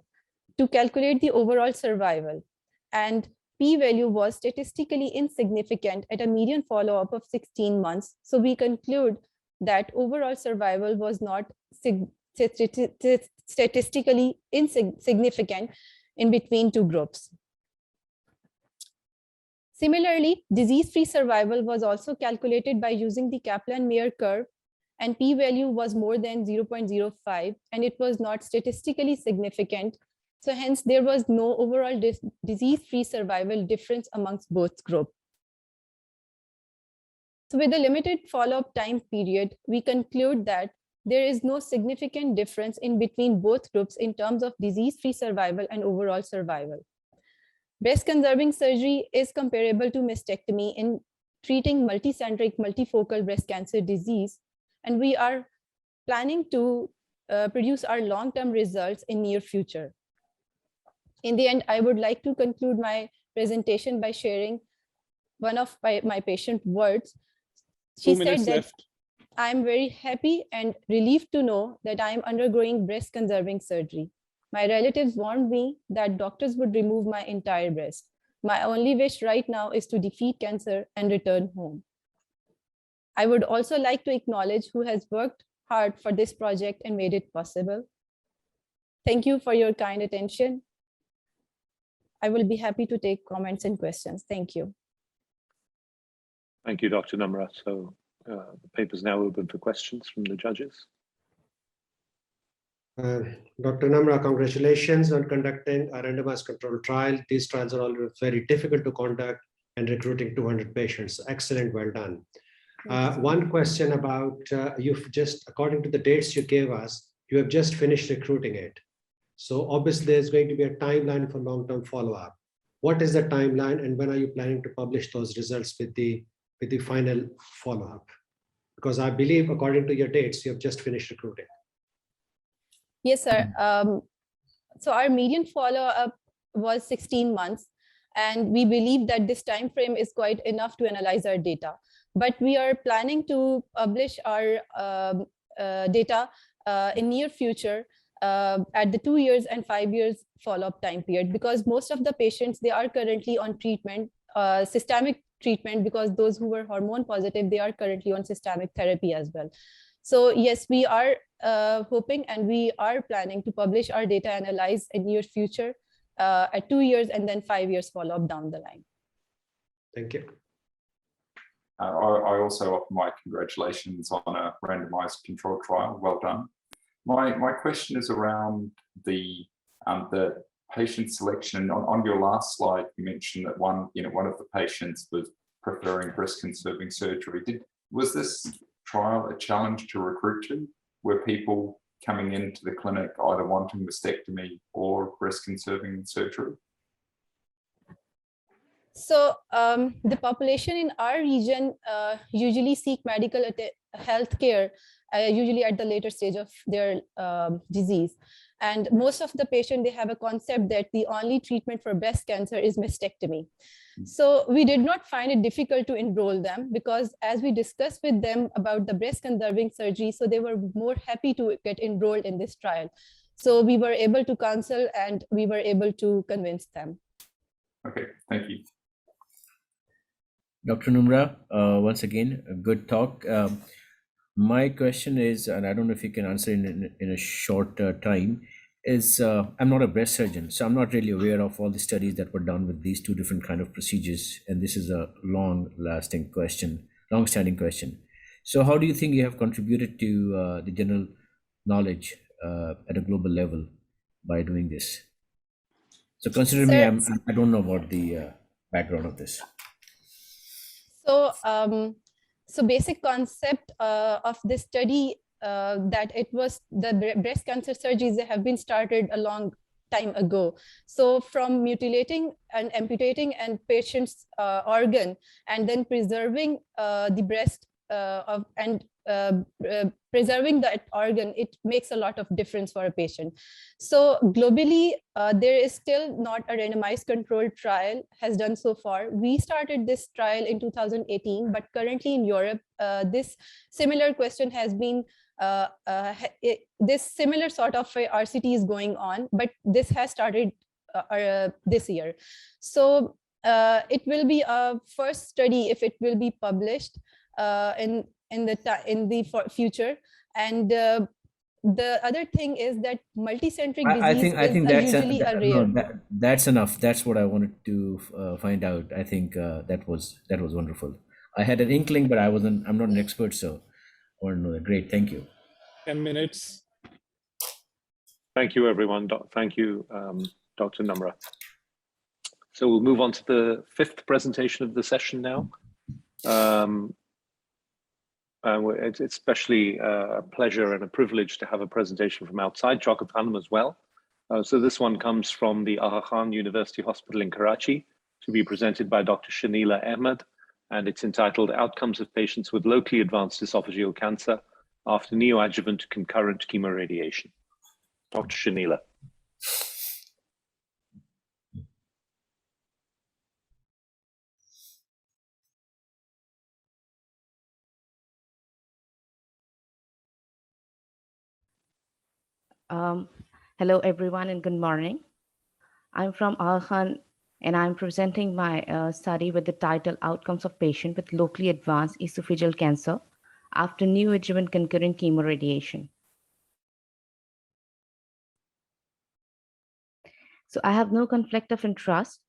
to calculate the overall survival, and p-value was statistically insignificant at a median follow-up of 16 months. So we conclude that overall survival was not statistically insignificant in between 2 groups. Similarly, disease-free survival was also calculated by using the Kaplan-Meier curve, and p-value was more than 0.05, and it was not statistically significant. So hence, there was no overall disease-free survival difference amongst both groups. So with a limited follow-up time period, we conclude that there is no significant difference in between both groups in terms of disease-free survival and overall survival. Breast conserving surgery is comparable to mastectomy in treating multicentric, multifocal breast cancer disease, and we are planning to produce our long-term results in near future. In the end, I would like to conclude my presentation by sharing one of my patient words. She said that I'm very happy and relieved to know that I'm undergoing breast conserving surgery. My relatives warned me that doctors would remove my entire breast. My only wish right now is to defeat cancer and return home. I would also like to acknowledge who has worked hard for this project and made it possible. Thank you for your kind attention. I will be happy to take comments and questions. Thank you. Thank you, Dr. Namra. So the paper is now open for questions from the judges. Dr. Namra, congratulations on conducting a randomized controlled trial. These trials are always very difficult to conduct, and recruiting 200 patients. Excellent, well done. One question about, you've just, according to the dates you gave us, you have just finished recruiting it. So obviously there's going to be a timeline for long-term follow-up. What is the timeline, and when are you planning to publish those results with the final follow-up? Because I believe according to your dates, you have just finished recruiting. Yes, sir. So our median follow-up was 16 months, and we believe that this time frame is quite enough to analyze our data. But we are planning to publish our data in near future at the 2 years and 5 years follow-up time period, because most of the patients, they are currently on treatment, systemic treatment, because those who were hormone positive, they are currently on systemic therapy as well. So yes, we are hoping and we are planning to publish our data analyze in near future at 2 years and then 5 years follow-up down the line. Thank you. I also offer my congratulations on a randomized controlled trial. Well done. My question is around the patient selection. On your last slide, you mentioned that one of the patients was preferring breast conserving surgery. Was this trial a challenge to recruit to? were people coming into the clinic either wanting mastectomy or breast conserving surgery? So the population in our region usually seek medical health care, usually at the later stage of their disease. And most of the patients, they have a concept that the only treatment for breast cancer is mastectomy. So we did not find it difficult to enroll them because as we discussed with them about the breast conserving surgery, so they were more happy to get enrolled in this trial. So we were able to counsel and we were able to convince them. Okay, thank you. Dr. Numra, once again, a good talk. My question is, and I don't know if you can answer in a short time, is I'm not a breast surgeon, so I'm not really aware of all the studies that were done with these two different kind of procedures. And this is a long-standing question. So how do you think you have contributed to the general knowledge at a global level by doing this? So consider me, I don't know about the background of this. So, so basic concept of this study that it was the breast cancer surgeries that have been started a long time ago. So from mutilating and amputating and patient's organ and then preserving the breast preserving that organ, it makes a lot of difference for a patient. So globally, there is still not a randomized controlled trial has done so far. We started this trial in 2018, but currently in Europe, this similar question has been, this similar sort of RCT is going on, but this has started this year. So it will be a first study if it will be published in the future. And the other thing is that multicentric disease is usually a rare. No, that's enough. That's what I wanted to find out. I think that was wonderful. I had an inkling, but I'm not an expert, so I want to know that. Great, thank you. 10 minutes. Thank you, everyone. Thank you, Dr. Numra. So we'll move on to the fifth presentation of the session now. It's especially a pleasure and a privilege to have a presentation from outside Shaukat Khanum as well. So this one comes from the Aga Khan University Hospital in Karachi to be presented by Dr. Shanila Ahmed, and it's entitled Outcomes of Patients with Locally Advanced Esophageal Cancer After Neoadjuvant Concurrent Chemoradiation. Dr. Shanila. Hello, everyone, and good morning. I'm from Aga Khan, and I'm presenting my study with the title Outcomes of Patient with Locally Advanced Esophageal Cancer After Neoadjuvant Concurrent Chemoradiation. So I have no conflict of interest.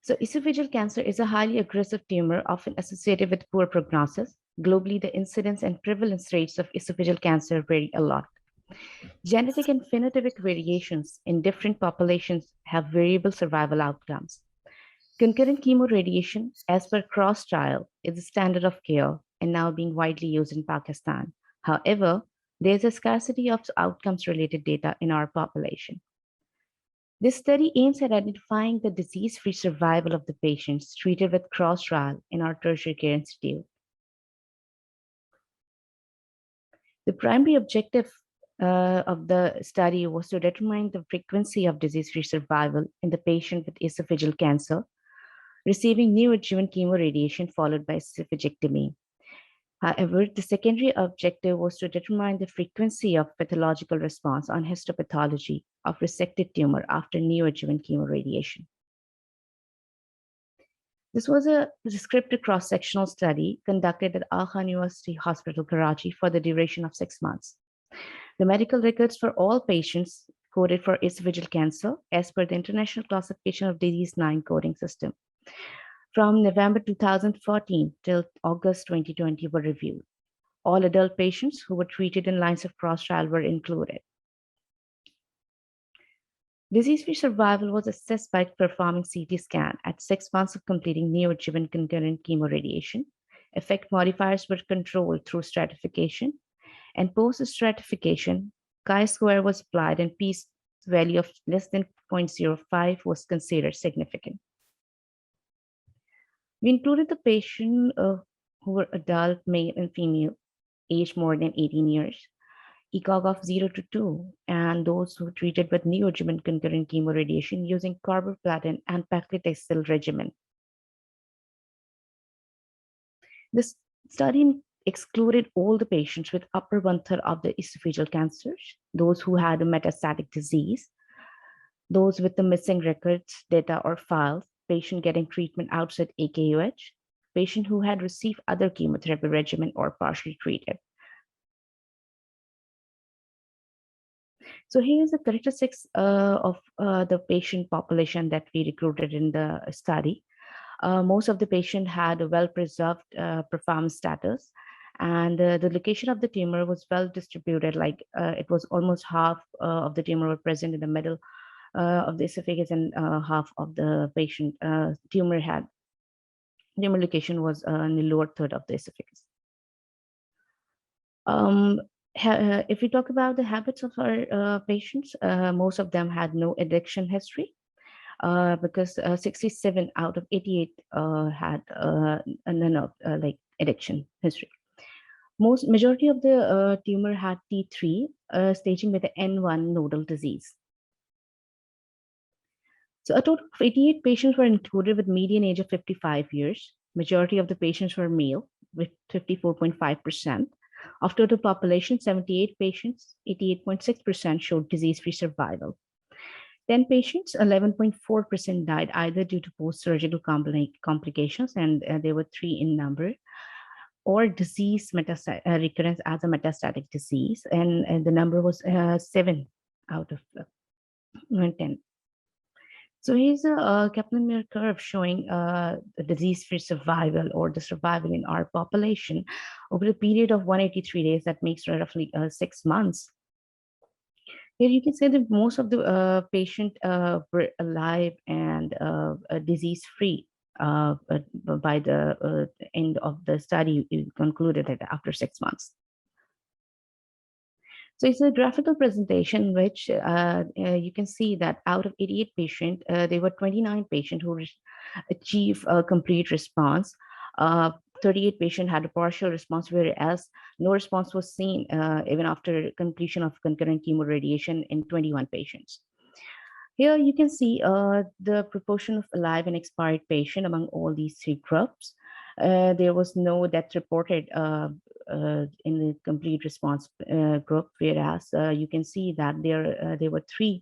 So esophageal cancer is a highly aggressive tumor often associated with poor prognosis. Globally, the incidence and prevalence rates of esophageal cancer vary a lot. Genetic and phenotypic variations in different populations have variable survival outcomes. Concurrent chemoradiation, as per cross trial, is the standard of care and now being widely used in Pakistan. However, there's a scarcity of outcomes-related data in our population. This study aims at identifying the disease-free survival of the patients treated with cross trial in our tertiary care institute. The primary objective of the study was to determine the frequency of disease-free survival in the patient with esophageal cancer receiving neoadjuvant chemoradiation followed by esophagectomy. However, the secondary objective was to determine the frequency of pathological response on histopathology of resected tumor after neoadjuvant chemoradiation. This was a descriptive cross-sectional study conducted at Aga Khan University Hospital, Karachi for the duration of 6 months. The medical records for all patients coded for esophageal cancer as per the International Classification of Disease 9 coding system. From November 2014 till August 2020 were reviewed. All adult patients who were treated in lines of cross-trial were included. Disease-free survival was assessed by performing CT scan at 6 months of completing neoadjuvant concurrent chemoradiation Effect modifiers were controlled through stratification, and post-stratification, chi-square was applied and p-value of less than 0.05 was considered significant. We included the patient who were adult, male and female, aged more than 18 years, ECOG of 0 to 2, and those who treated with neoadjuvant concurrent chemoradiation using carboplatin and paclitaxel regimen. This study excluded all the patients with upper one-third of the esophageal cancers, those who had a metastatic disease, those with the missing records, data, or files, patient getting treatment outside AKUH, patient who had received other chemotherapy regimen or partially treated. So here's the characteristics of the patient population that we recruited in the study. Most of the patient had a well-preserved performance status, and the location of the tumor was well distributed, like it was almost half of the tumor were present in the middle of the esophagus, and half of the patient tumor location was in the lower third of the esophagus. If we talk about the habits of our patients, most of them had no addiction history, because 67 out of 88 had none of like addiction history. Majority of the tumor had T3 staging with the N1 nodal disease. So a total of 88 patients were included with median age of 55 years. Majority of the patients were male with 54.5%. Of total population, 78 patients, 88.6% showed disease-free survival. 10 patients, 11.4% died either due to post-surgical complications, and there were 3 in number, or disease recurrence as a metastatic disease, and the number was 7 out of 10. So here's a Kaplan-Meier curve showing the disease-free survival, or the survival in our population over a period of 183 days. That makes roughly 6 months. Here you can say that most of the patient were alive and disease-free by the end of the study. It concluded that after 6 months. So it's a graphical presentation, which you can see that out of 88 patients, there were 29 patients who achieved a complete response. 38 patients had a partial response, whereas no response was seen even after completion of concurrent chemoradiation in 21 patients. Here you can see the proportion of alive and expired patient among all these 3 groups. There was no death reported in the complete response group, whereas you can see that there were 3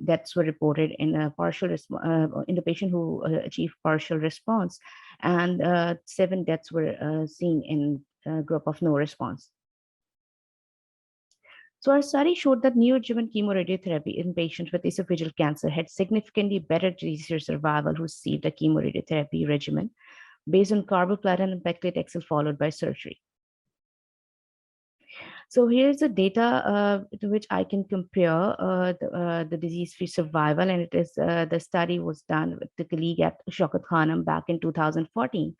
deaths were reported in a partial in the patient who achieved partial response, and 7 deaths were seen in a group of no response. So our study showed that neoadjuvant chemoradiotherapy in patients with esophageal cancer had significantly better disease-free survival who received a chemoradiotherapy regimen based on carboplatin and paclitaxel followed by surgery. So here's the data to which I can compare the disease-free survival, and it is the study was done with the colleague at Shaukat Khanum back in 2014,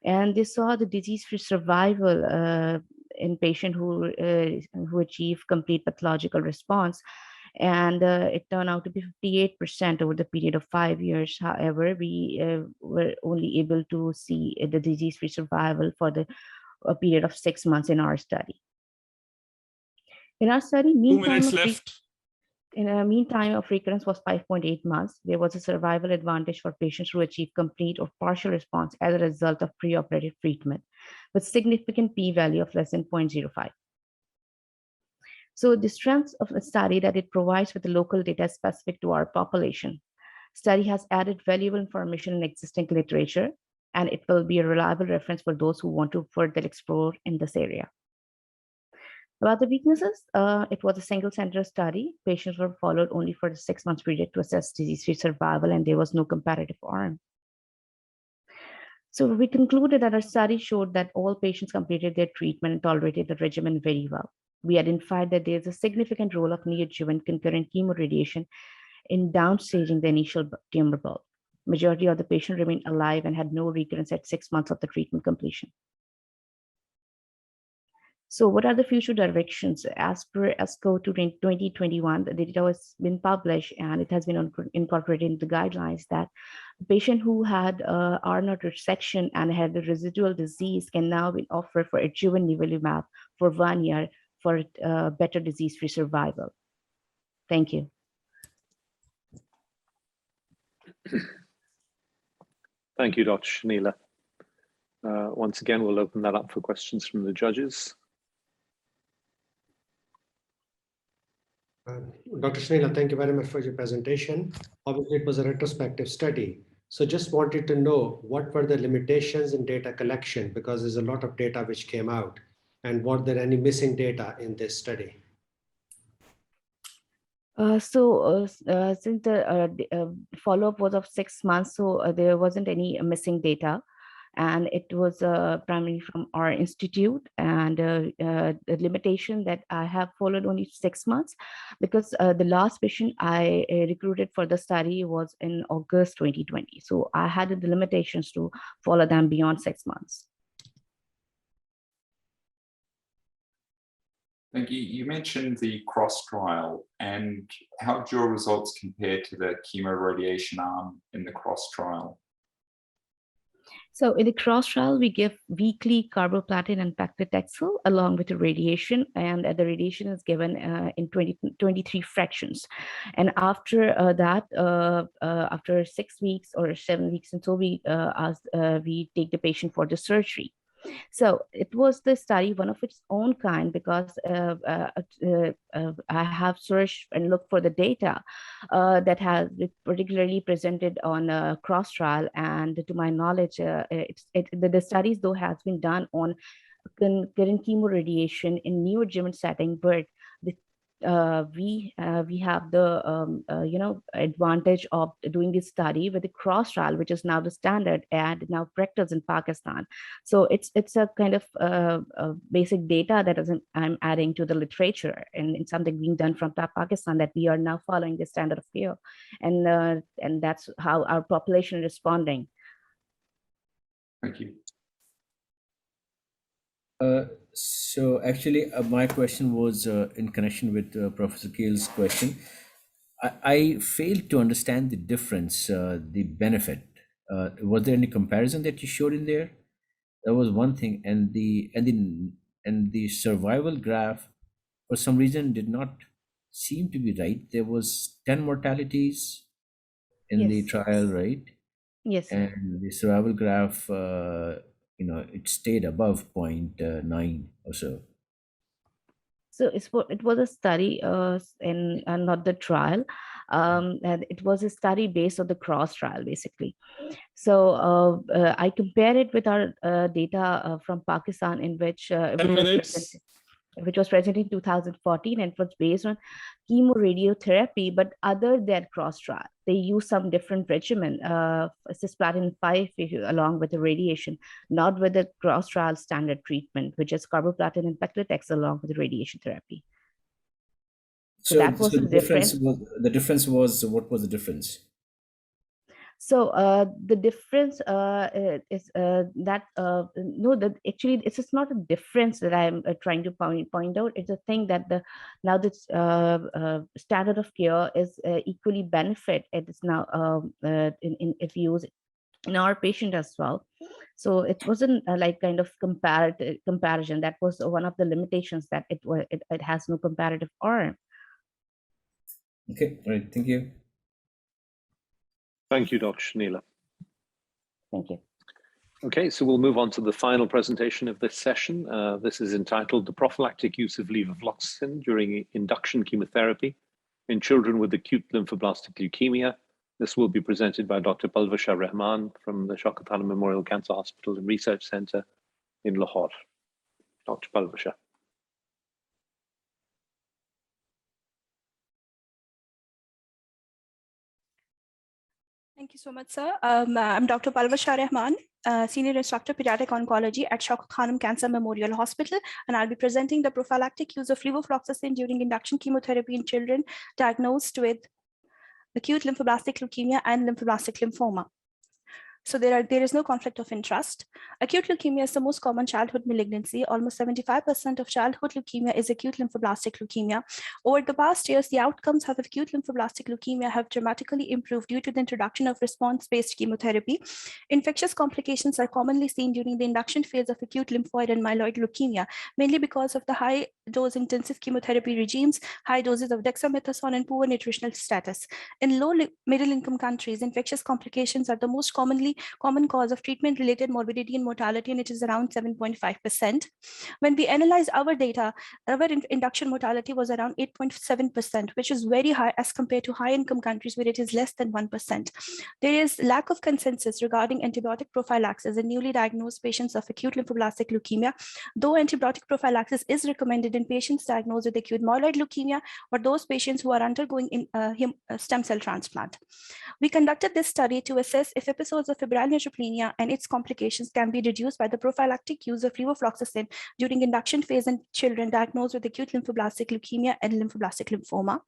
and they saw the disease-free survival in patients who achieved complete pathological response, and it turned out to be 58% over the period of 5 years. However, we were only able to see the disease-free survival for a period of 6 months in our study. In our study, mean time of recurrence was 5.8 months. There was a survival advantage for patients who achieved complete or partial response as a result of preoperative treatment, with significant p-value of less than 0.05. So the strength of the study that it provides with the local data specific to our population. Study has added valuable information in existing literature, and it will be a reliable reference for those who want to further explore in this area. About the weaknesses, it was a single center study. Patients were followed only for the 6 months period to assess disease-free survival, and there was no comparative arm. So we concluded that our study showed that all patients completed their treatment and tolerated the regimen very well. We identified that there is a significant role of neoadjuvant concurrent chemoradiation in downstaging the initial tumor bulk. Majority of the patients remained alive and had no recurrence at 6 months of the treatment completion. So what are the future directions? As per ESCO 2021, the data has been published and it has been incorporated into the guidelines that the patient who had R0 resection and had the residual disease can now be offered for adjuvant nivolumab for 1 year for better disease-free survival. Thank you. Thank you, Dr. Shanila. Once again, we'll open that up for questions from the judges. Dr. Shanila, thank you very much for your presentation. Obviously, it was a retrospective study. So just wanted to know what were the limitations in data collection, because there's a lot of data which came out, and were there any missing data in this study? Since the follow-up was of 6 months, so there wasn't any missing data. And it was primarily from our institute, and the limitation that I have followed only 6 months, because the last patient I recruited for the study was in August 2020. So I had the limitations to follow them beyond 6 months. Thank you. You mentioned the cross trial, and how did your results compare to the chemoradiation arm in the cross trial? So in the cross trial, we give weekly carboplatin and paclitaxel along with the radiation, and the radiation is given in 23 fractions. And after that, after 6 weeks or 7 weeks until we take the patient for the surgery. So it was the study, one of its own kind, because I have searched and looked for the data that has particularly presented on a cross trial. And to my knowledge, the studies though has been done on current chemoradiation in neoadjuvant setting, but we have the advantage of doing this study with the cross trial, which is now the standard and now practiced in Pakistan. So it's a kind of basic data that I'm adding to the literature, and it's something being done from Pakistan that we are now following the standard of care, and that's how our population is responding. Thank you. So actually, my question was in connection with Professor Keel's question. I failed to understand the difference, the benefit. Was there any comparison that you showed in there? That was one thing, and the survival graph, for some reason, did not seem to be right. There was 10 mortalities in the trial, right? Yes. And the survival graph, it stayed above 0.9 or so. So it was a study and not the trial. And it was a study based on the cross trial, basically. So I compared it with our data from Pakistan, in which which was presented in 2014, and it was based on chemoradiotherapy, but other than cross trial. They use some different regimen, cisplatin 5 along with the radiation, not with the cross trial standard treatment, which is carboplatin and paclitaxel along with the radiation therapy. So that was the difference. The difference was, what was the difference? So the difference is that actually it's not a difference that I'm trying to point out. It's a thing that now this standard of care is equally benefit. It is now if you use it in our patient as well. So it wasn't like kind of comparison. That was one of the limitations, that it has no comparative arm. Okay, all right, thank you. Thank you, Dr. Shanila. Thank you. Okay, so we'll move on to the final presentation of this session. This is entitled The Prophylactic Use of Levofloxacin During Induction Chemotherapy in Children with Acute Lymphoblastic Leukemia. This will be presented by Dr. Palvasha Rahman from the Shaukat Khanum Memorial Cancer Hospital and Research Center in Lahore. Dr. Palvasha. Thank you so much, sir. I'm Dr. Palvasha Rahman, Senior Instructor Pediatric Oncology at Shaukat Khanum Cancer Memorial Hospital, and I'll be presenting the prophylactic use of levofloxacin during induction chemotherapy in children diagnosed with acute lymphoblastic leukemia and lymphoblastic lymphoma. So there is no conflict of interest. Acute leukemia is the most common childhood malignancy. Almost 75% of childhood leukemia is acute lymphoblastic leukemia. Over the past years, the outcomes of acute lymphoblastic leukemia have dramatically improved due to the introduction of response-based chemotherapy. Infectious complications are commonly seen during the induction phase of acute lymphoid and myeloid leukemia, mainly because of the high dose intensive chemotherapy regimes, high doses of dexamethasone, and poor nutritional status. In low middle income countries, infectious complications are the most common cause of treatment-related morbidity and mortality, and it is around 7.5%. When we analyzed our data, our induction mortality was around 8.7%, which is very high as compared to high-income countries where it is less than 1%. There is lack of consensus regarding antibiotic prophylaxis in newly diagnosed patients of acute lymphoblastic leukemia, though antibiotic prophylaxis is recommended in patients diagnosed with acute myeloid leukemia or those patients who are undergoing stem cell transplant. We conducted this study to assess if episodes of febrile neutropenia and its complications can be reduced by the prophylactic use of levofloxacin during induction phase in children diagnosed with acute lymphoblastic leukemia and lymphoblastic lymphoma.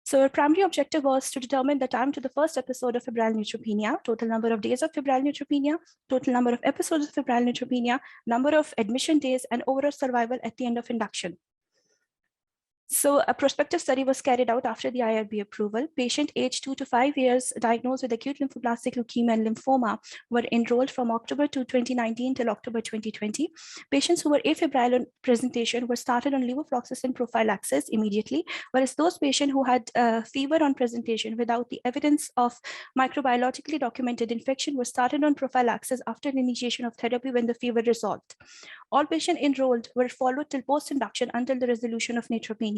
So our primary objective was to determine the time to the first episode of febrile neutropenia, total number of days of febrile neutropenia, total number of episodes of febrile neutropenia, number of admission days, and overall survival at the end of induction. So a prospective study was carried out after the IRB approval. Patient aged 2 to 5 years diagnosed with acute lymphoblastic leukemia and lymphoma were enrolled from October 2019 till October 2020. Patients who were afebrile on presentation were started on levofloxacin prophylaxis immediately, whereas those patients who had fever on presentation without the evidence of microbiologically documented infection were started on prophylaxis after the initiation of therapy when the fever resolved. All patients enrolled were followed till post-induction until the resolution of neutropenia.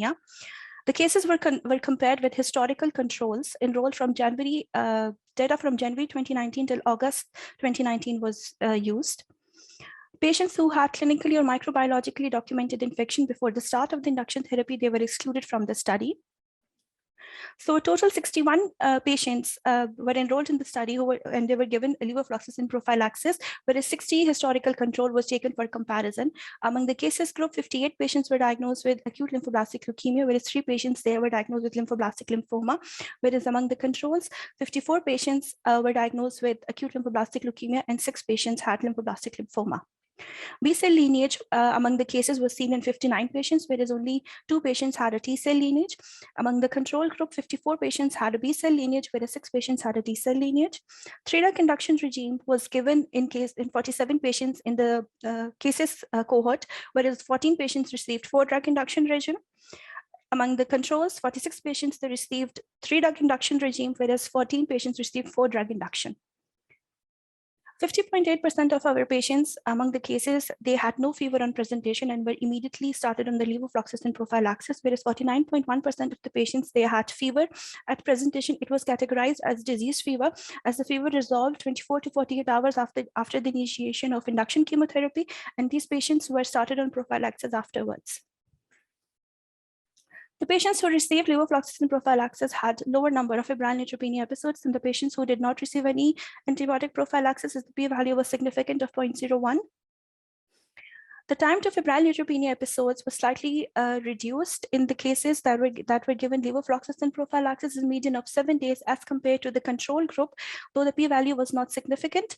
The cases were compared with historical controls enrolled from January, data from January 2019 till August 2019 was used. Patients who had clinically or microbiologically documented infection before the start of the induction therapy, they were excluded from the study. So a total 61 patients were enrolled in the study and they were given levofloxacin prophylaxis, whereas 60 historical control was taken for comparison. Among the cases group, 58 patients were diagnosed with acute lymphoblastic leukemia, whereas 3 patients there were diagnosed with lymphoblastic lymphoma, whereas among the controls, 54 patients were diagnosed with acute lymphoblastic leukemia and 6 patients had lymphoblastic lymphoma. B-cell lineage among the cases was seen in 59 patients, whereas only 2 patients had a T-cell lineage. Among the control group, 54 patients had a B-cell lineage, whereas 6 patients had a T-cell lineage. 3-drug induction regime was given in 47 patients in the cases cohort, whereas 14 patients received 4-drug induction regime. Among the controls, 46 patients they received 3-drug induction regime, whereas 14 patients received 4-drug induction. 50.8% of our patients among the cases, they had no fever on presentation and were immediately started on the levofloxacin prophylaxis, whereas 49.1% of the patients, they had fever. At presentation, it was categorized as disease fever, as the fever resolved 24 to 48 hours after the initiation of induction chemotherapy, and these patients were started on prophylaxis afterwards. The patients who received levofloxacin prophylaxis had lower number of febrile neutropenia episodes than the patients who did not receive any antibiotic prophylaxis, as the p-value was significant of 0.01. The time to febrile neutropenia episodes was slightly reduced in the cases that were given levofloxacin prophylaxis in median of 7 days as compared to the control group, though the p-value was not significant.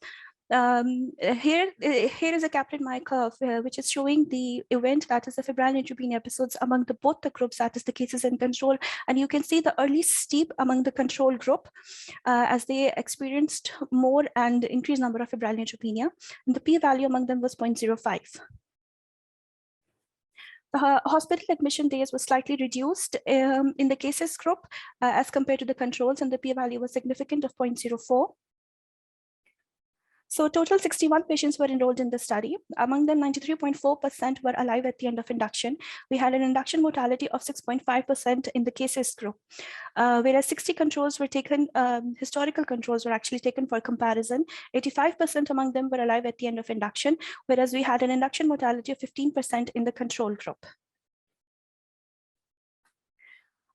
Here is a Kaplan-Meier curve which is showing the event, that is the febrile neutropenia episodes among both the groups, that is the cases in control, and you can see the early steep among the control group as they experienced more and increased number of febrile neutropenia, and the p-value among them was 0.05. The hospital admission days was slightly reduced in the cases group as compared to the controls, and the p-value was significant of 0.04. So total 61 patients were enrolled in the study. Among them, 93.4% were alive at the end of induction. We had an induction mortality of 6.5% in the cases group, whereas 60 controls were taken, historical controls were actually taken for comparison. 85% among them were alive at the end of induction, whereas we had an induction mortality of 15% in the control group.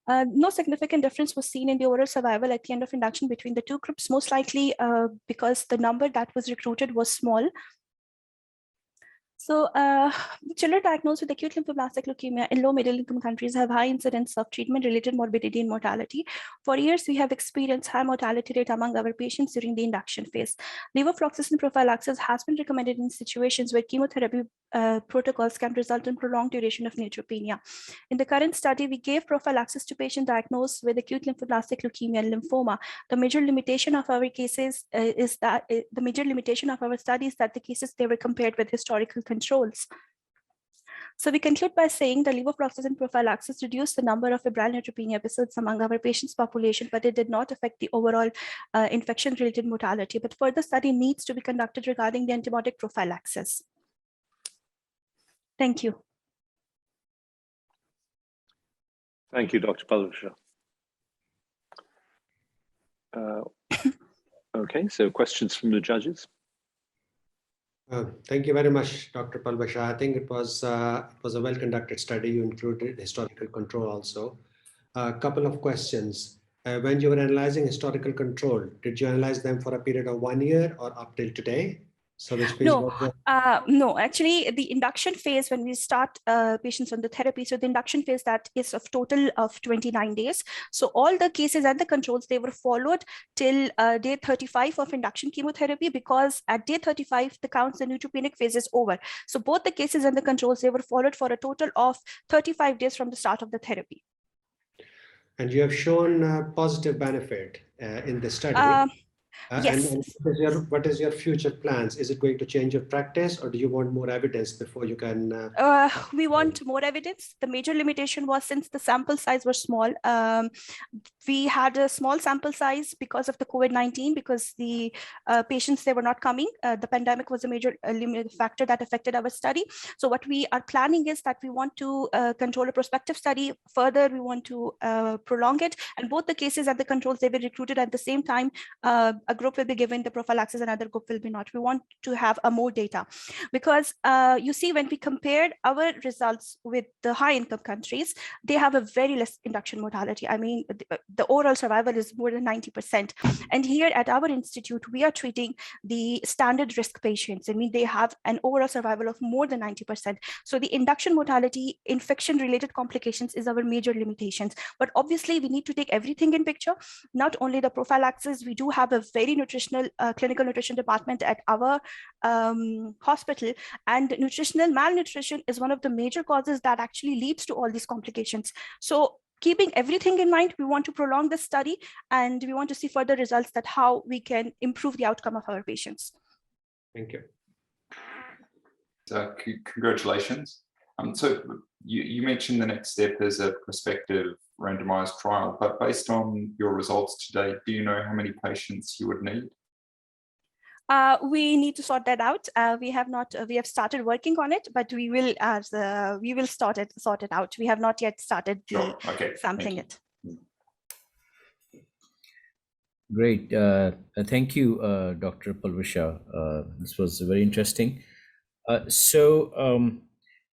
No significant difference was seen in the overall survival at the end of induction between the two groups, most likely because the number that was recruited was small. So children diagnosed with acute lymphoblastic leukemia in low middle income countries have high incidence of treatment-related morbidity and mortality. For years, we have experienced high mortality rate among our patients during the induction phase. Levofloxacin prophylaxis has been recommended in situations where chemotherapy protocols can result in prolonged duration of neutropenia. In the current study, we gave prophylaxis to patients diagnosed with acute lymphoblastic leukemia and lymphoma. The major limitation of our cases the major limitation of our study is that the cases they were compared with historical controls. So we conclude by saying the levofloxacin prophylaxis reduced the number of febrile neutropenia episodes among our patients' population, but it did not affect the overall infection-related mortality. But further study needs to be conducted regarding the antibiotic prophylaxis. Thank you. Thank you, Dr. Palvashar. Okay, so questions from the judges. Thank you very much, Dr. Palvashar. I think it was a well-conducted study. You included historical control also. A couple of questions. When you were analyzing historical control, did you analyze them for a period of 1 year or up till today? So which means no, actually the induction phase when we start patients on the therapy, so the induction phase that is of total of 29 days. So all the cases and the controls, they were followed till day 35 of induction chemotherapy, because at day 35, the counts and neutropenic phase is over. So both the cases and the controls, they were followed for a total of 35 days from the start of the therapy. And you have shown positive benefit in the study. Yes. And what is your future plans? Is it going to change your practice, or do you want more evidence before you can? We want more evidence. The major limitation was since the sample size was small. We had a small sample size because of the COVID-19, because the patients, they were not coming. The pandemic was a major factor that affected our study. So what we are planning is that we want to control a prospective study. Further, we want to prolong it. And both the cases and the controls, they were recruited at the same time. A group will be given the prophylaxis, another group will be not. We want to have more data, because you see, when we compared our results with the high income countries, they have a very less induction mortality. I mean, the overall survival is more than 90%. And here at our institute, we are treating the standard risk patients. I mean, they have an overall survival of more than 90%. So the induction mortality, infection related complications is our major limitations. But obviously we need to take everything in picture, not only the prophylaxis. We do have a very nutritional clinical nutrition department at our hospital, and nutritional malnutrition is one of the major causes that actually leads to all these complications. So keeping everything in mind, we want to prolong this study, and we want to see further results that how we can improve the outcome of our patients. Thank you. So congratulations. So you mentioned the next step is a prospective randomized trial, but based on your results today, do you know how many patients you would need? We need to sort that out. We have started working on it, but we will sort it out. We have not yet started sampling it. Great. Thank you, Dr. Palvashar. This was very interesting.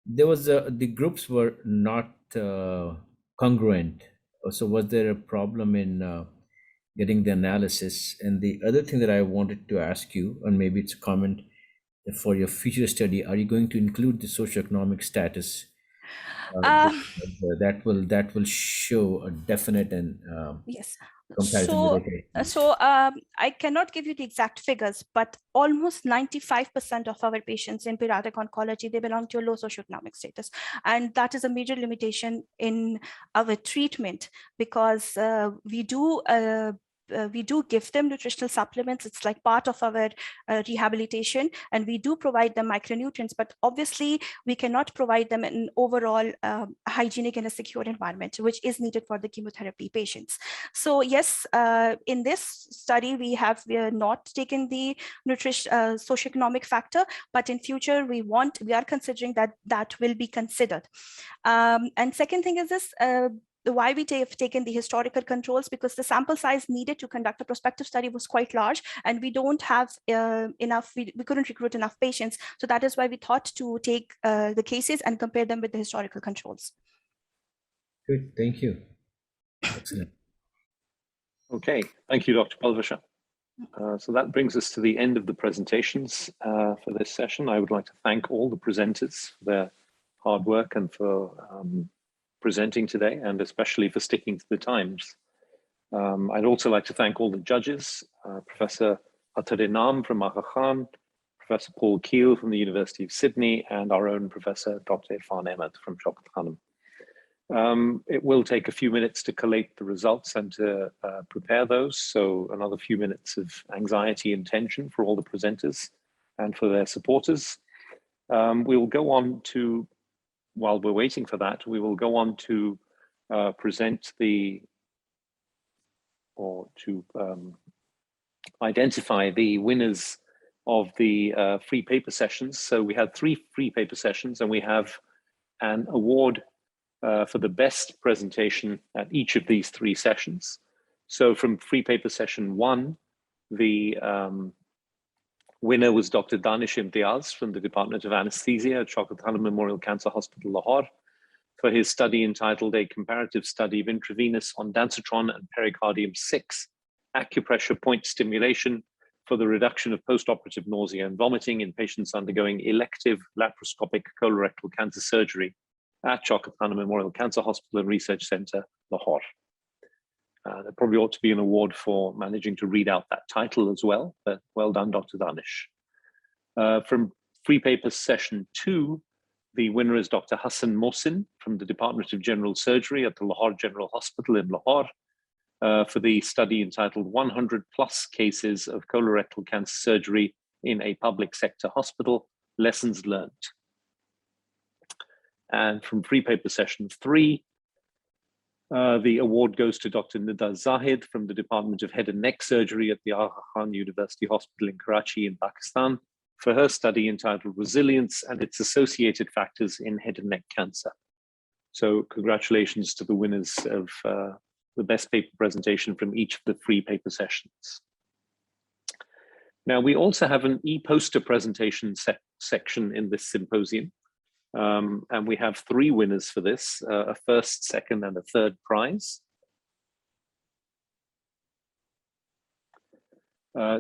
There was the groups were not congruent. So was there a problem in getting the analysis? And the other thing that I wanted to ask you, and maybe it's a comment for your future study, are you going to include the socioeconomic status? That will show a definite and yes. comparison. So I cannot give you the exact figures, but almost 95% of our patients in pediatric oncology, they belong to a low socioeconomic status. And that is a major limitation in our treatment, because we do give them nutritional supplements. It's like part of our rehabilitation, and we do provide them micronutrients, but obviously we cannot provide them an overall hygienic and a secure environment, which is needed for the chemotherapy patients. So yes, in this study, we are not taken the socioeconomic factor, but in future, we are considering that will be considered. And second thing is this, why we have taken the historical controls, because the sample size needed to conduct a prospective study was quite large, and we don't have enough, we couldn't recruit enough patients. So that is why we thought to take the cases and compare them with the historical controls. Good, thank you. Excellent. Okay, thank you, Dr. Palvashar. So that brings us to the end of the presentations for this session. I would like to thank all the presenters for their hard work and for presenting today, and especially for sticking to the times. I'd also like to thank all the judges, Professor Atarinam from Aga Khan, Professor Paul Keel from the University of Sydney, and our own Professor Dr. Irfan Ahmed from Shaukat Khanum. It will take a few minutes to collate the results and to prepare those. So another few minutes of anxiety and tension for all the presenters and for their supporters. We will go on to, while we're waiting for that, we will go on to present the, or to identify the winners of the free paper sessions. So we had 3 free paper sessions, and we have an award for the best presentation at each of these 3 sessions. So from free paper session 1, the winner was Dr. Danish Imtiaz from the Department of Anesthesia at Shaukat Khanum Memorial Cancer Hospital, Lahore, for his study entitled A Comparative Study of Intravenous Ondansetron and Pericardium 6 Acupressure Point Stimulation for the Reduction of Postoperative Nausea and Vomiting in Patients Undergoing Elective Laparoscopic Colorectal Cancer Surgery at Shaukat Khanum Memorial Cancer Hospital and Research Center, Lahore. There probably ought to be an award for managing to read out that title as well, but well done, Dr. Danish. From free paper session 2, the winner is Dr. Hassan Mohsin from the Department of General Surgery at the Lahore General Hospital in Lahore for the study entitled 100 plus cases of colorectal cancer surgery in a public sector hospital, lessons learned. And from free paper session 3, the award goes to Dr. Nida Zahid from the Department of Head and Neck Surgery at the Aga Khan University Hospital in Karachi in Pakistan for her study entitled Resilience and its Associated Factors in Head and Neck Cancer. So congratulations to the winners of the best paper presentation from each of the free paper sessions. Now, we also have an e-poster presentation section in this symposium. And we have 3 winners for this, a first, second, and a third prize.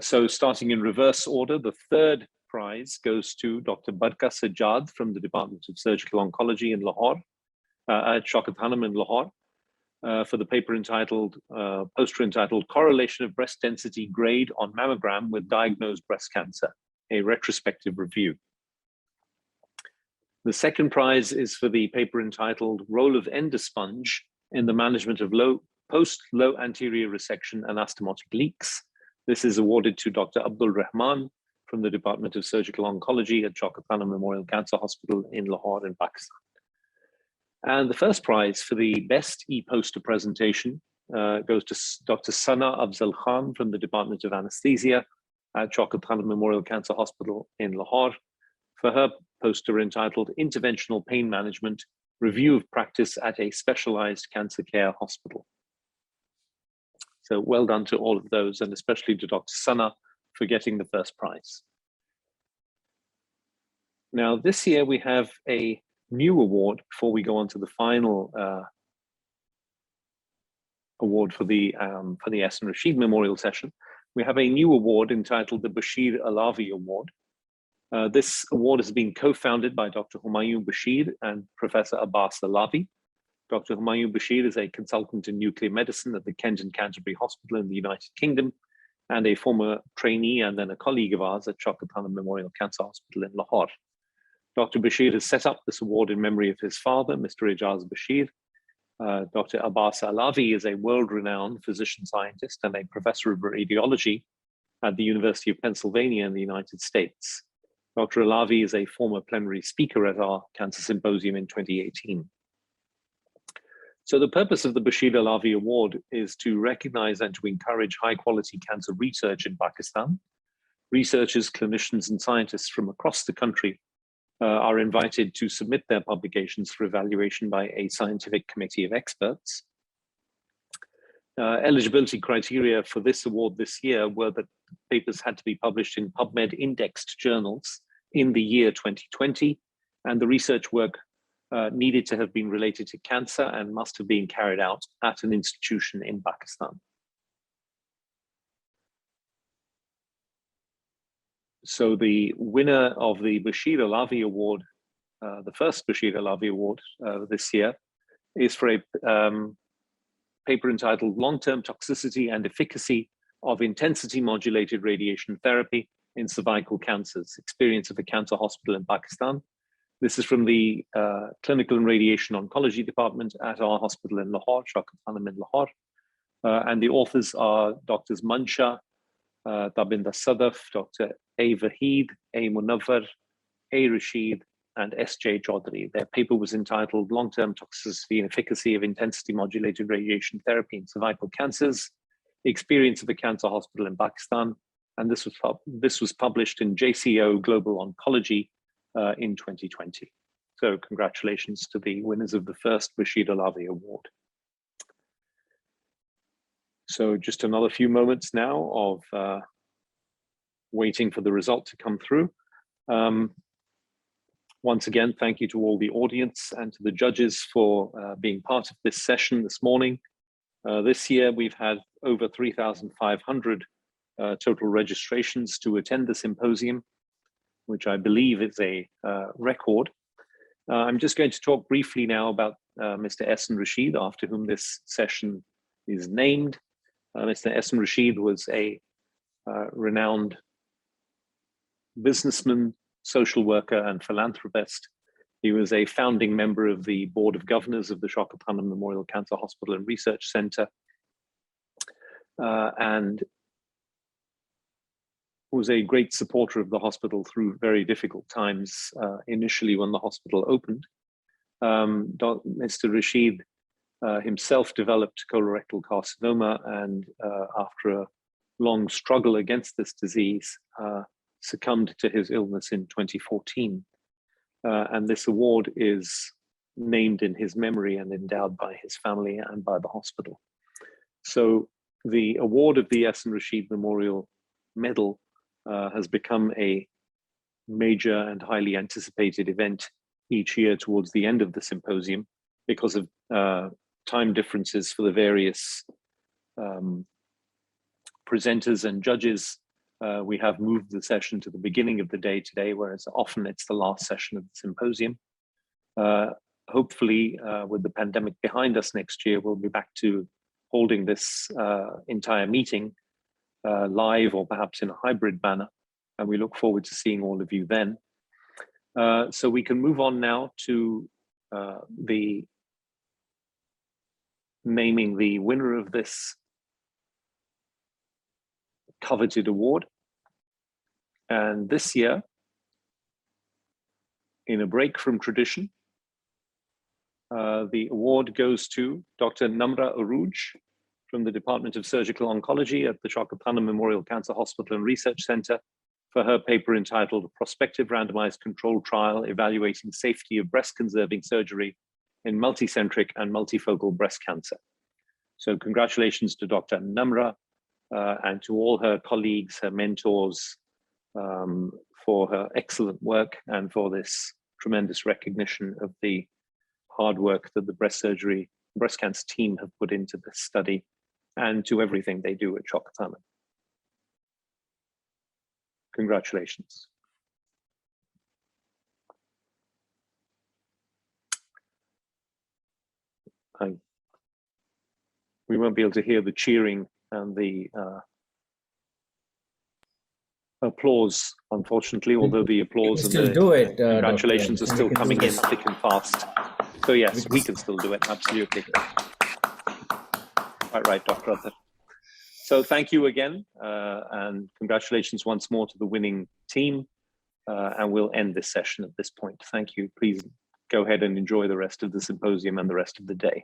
So starting in reverse order, the third prize goes to Dr. Barka Sajjad from the Department of Surgical Oncology in Lahore, at Shaukat Khanum in Lahore, for the paper entitled, poster entitled Correlation of Breast Density Grade on Mammogram with Diagnosed Breast Cancer, a retrospective review. The second prize is for the paper entitled Role of Endosponge in the Management of Post-Low Anterior Resection Anastomotic Leaks. This is awarded to Dr. Abdul Rahman from the Department of Surgical Oncology at Shaukat Khanum Memorial Cancer Hospital in Lahore in Pakistan. And the first prize for the best e-poster presentation goes to Dr. Sana Afzal Khan from the Department of Anesthesia at Shaukat Khanum Memorial Cancer Hospital in Lahore for her poster entitled Interventional Pain Management, Review of Practice at a Specialized Cancer Care Hospital. So well done to all of those, and especially to Dr. Sana for getting the first prize. Now, this year we have a new award before we go on to the final award for the Ahsan Rashid Memorial Session. We have a new award entitled the Bashir Alavi Award. This award has been co-founded by Dr. Humayun Bashir and Professor Abbas Alavi. Dr. Humayun Bashir is a consultant in nuclear medicine at the Kent and Canterbury Hospital in the United Kingdom and a former trainee and then a colleague of ours at Shaukat Khanum Memorial Cancer Hospital in Lahore. Dr. Bashir has set up this award in memory of his father, Mr. Ijaz Bashir. Dr. Abbas Alavi is a world-renowned physician scientist and a professor of radiology at the University of Pennsylvania in the United States. Dr. Alavi is a former plenary speaker at our Cancer Symposium in 2018. So the purpose of the Bashir Alavi Award is to recognize and to encourage high-quality cancer research in Pakistan. Researchers, clinicians, and scientists from across the country are invited to submit their publications for evaluation by a scientific committee of experts. Eligibility criteria for this award this year were that papers had to be published in PubMed indexed journals in the year 2020, and the research work needed to have been related to cancer and must have been carried out at an institution in Pakistan. So the winner of the Bashir Alavi Award, the first Bashir Alavi Award this year, is for a paper entitled Long-Term Toxicity and Efficacy of Intensity Modulated Radiation Therapy in Cervical Cancers, Experience of a Cancer Hospital in Pakistan. This is from the Clinical and Radiation Oncology Department at our hospital in Lahore, Shaukat Khanum in Lahore. And the authors are Drs. Mansha, Tabinder Sadaf, Dr. A. Vahid, A. Munawwar, A. Rashid, and S.J. Chaudhary. Their paper was entitled Long-Term Toxicity and Efficacy of Intensity Modulated Radiation Therapy in Cervical Cancers, Experience of a Cancer Hospital in Pakistan. And this was published in JCO Global Oncology in 2020. So congratulations to the winners of the first Bashir Alavi Award. So just another few moments now of waiting for the result to come through. Once again, thank you to all the audience and to the judges for being part of this session this morning. This year, we've had over 3,500 total registrations to attend the symposium, which I believe is a record. I'm just going to talk briefly now about Mr. Ahsan Rashid, after whom this session is named. Mr. Ahsan Rashid was a renowned businessman, social worker, and philanthropist. He was a founding member of the Board of Governors of the Shaukat Khanum Memorial Cancer Hospital and Research Center, and was a great supporter of the hospital through very difficult times, initially when the hospital opened. Mr. Rashid himself developed colorectal carcinoma, and after a long struggle against this disease, succumbed to his illness in 2014. And this award is named in his memory and endowed by his family and by the hospital. So the award of the Ahsan Rashid Memorial Medal has become a major and highly anticipated event each year towards the end of the symposium because of time differences for the various presenters and judges. We have moved the session to the beginning of the day today, whereas often it's the last session of the symposium. Hopefully, with the pandemic behind us next year, we'll be back to holding this entire meeting live or perhaps in a hybrid manner, and we look forward to seeing all of you then. So we can move on now to the naming the winner of this coveted award. And this year, in a break from tradition, the award goes to Dr. Namra Aruj from the Department of Surgical Oncology at the Shaukat Khanum Memorial Cancer Hospital and Research Center for her paper entitled Prospective Randomized Controlled Trial Evaluating Safety of Breast-Conserving Surgery in Multicentric and Multifocal Breast Cancer. So congratulations to Dr. Namra and to all her colleagues, her mentors, for her excellent work and for this tremendous recognition of the hard work that the breast cancer team have put into this study and to everything they do at Shaukat Khanum. Congratulations. We won't be able to hear the cheering and the applause, unfortunately, although the applause and the congratulations are still coming in thick and fast. So yes, we can still do it, absolutely. Quite right, Dr. Athar. So thank you again, and congratulations once more to the winning team, and we'll end this session at this point. Thank you. Please go ahead and enjoy the rest of the symposium and the rest of the day.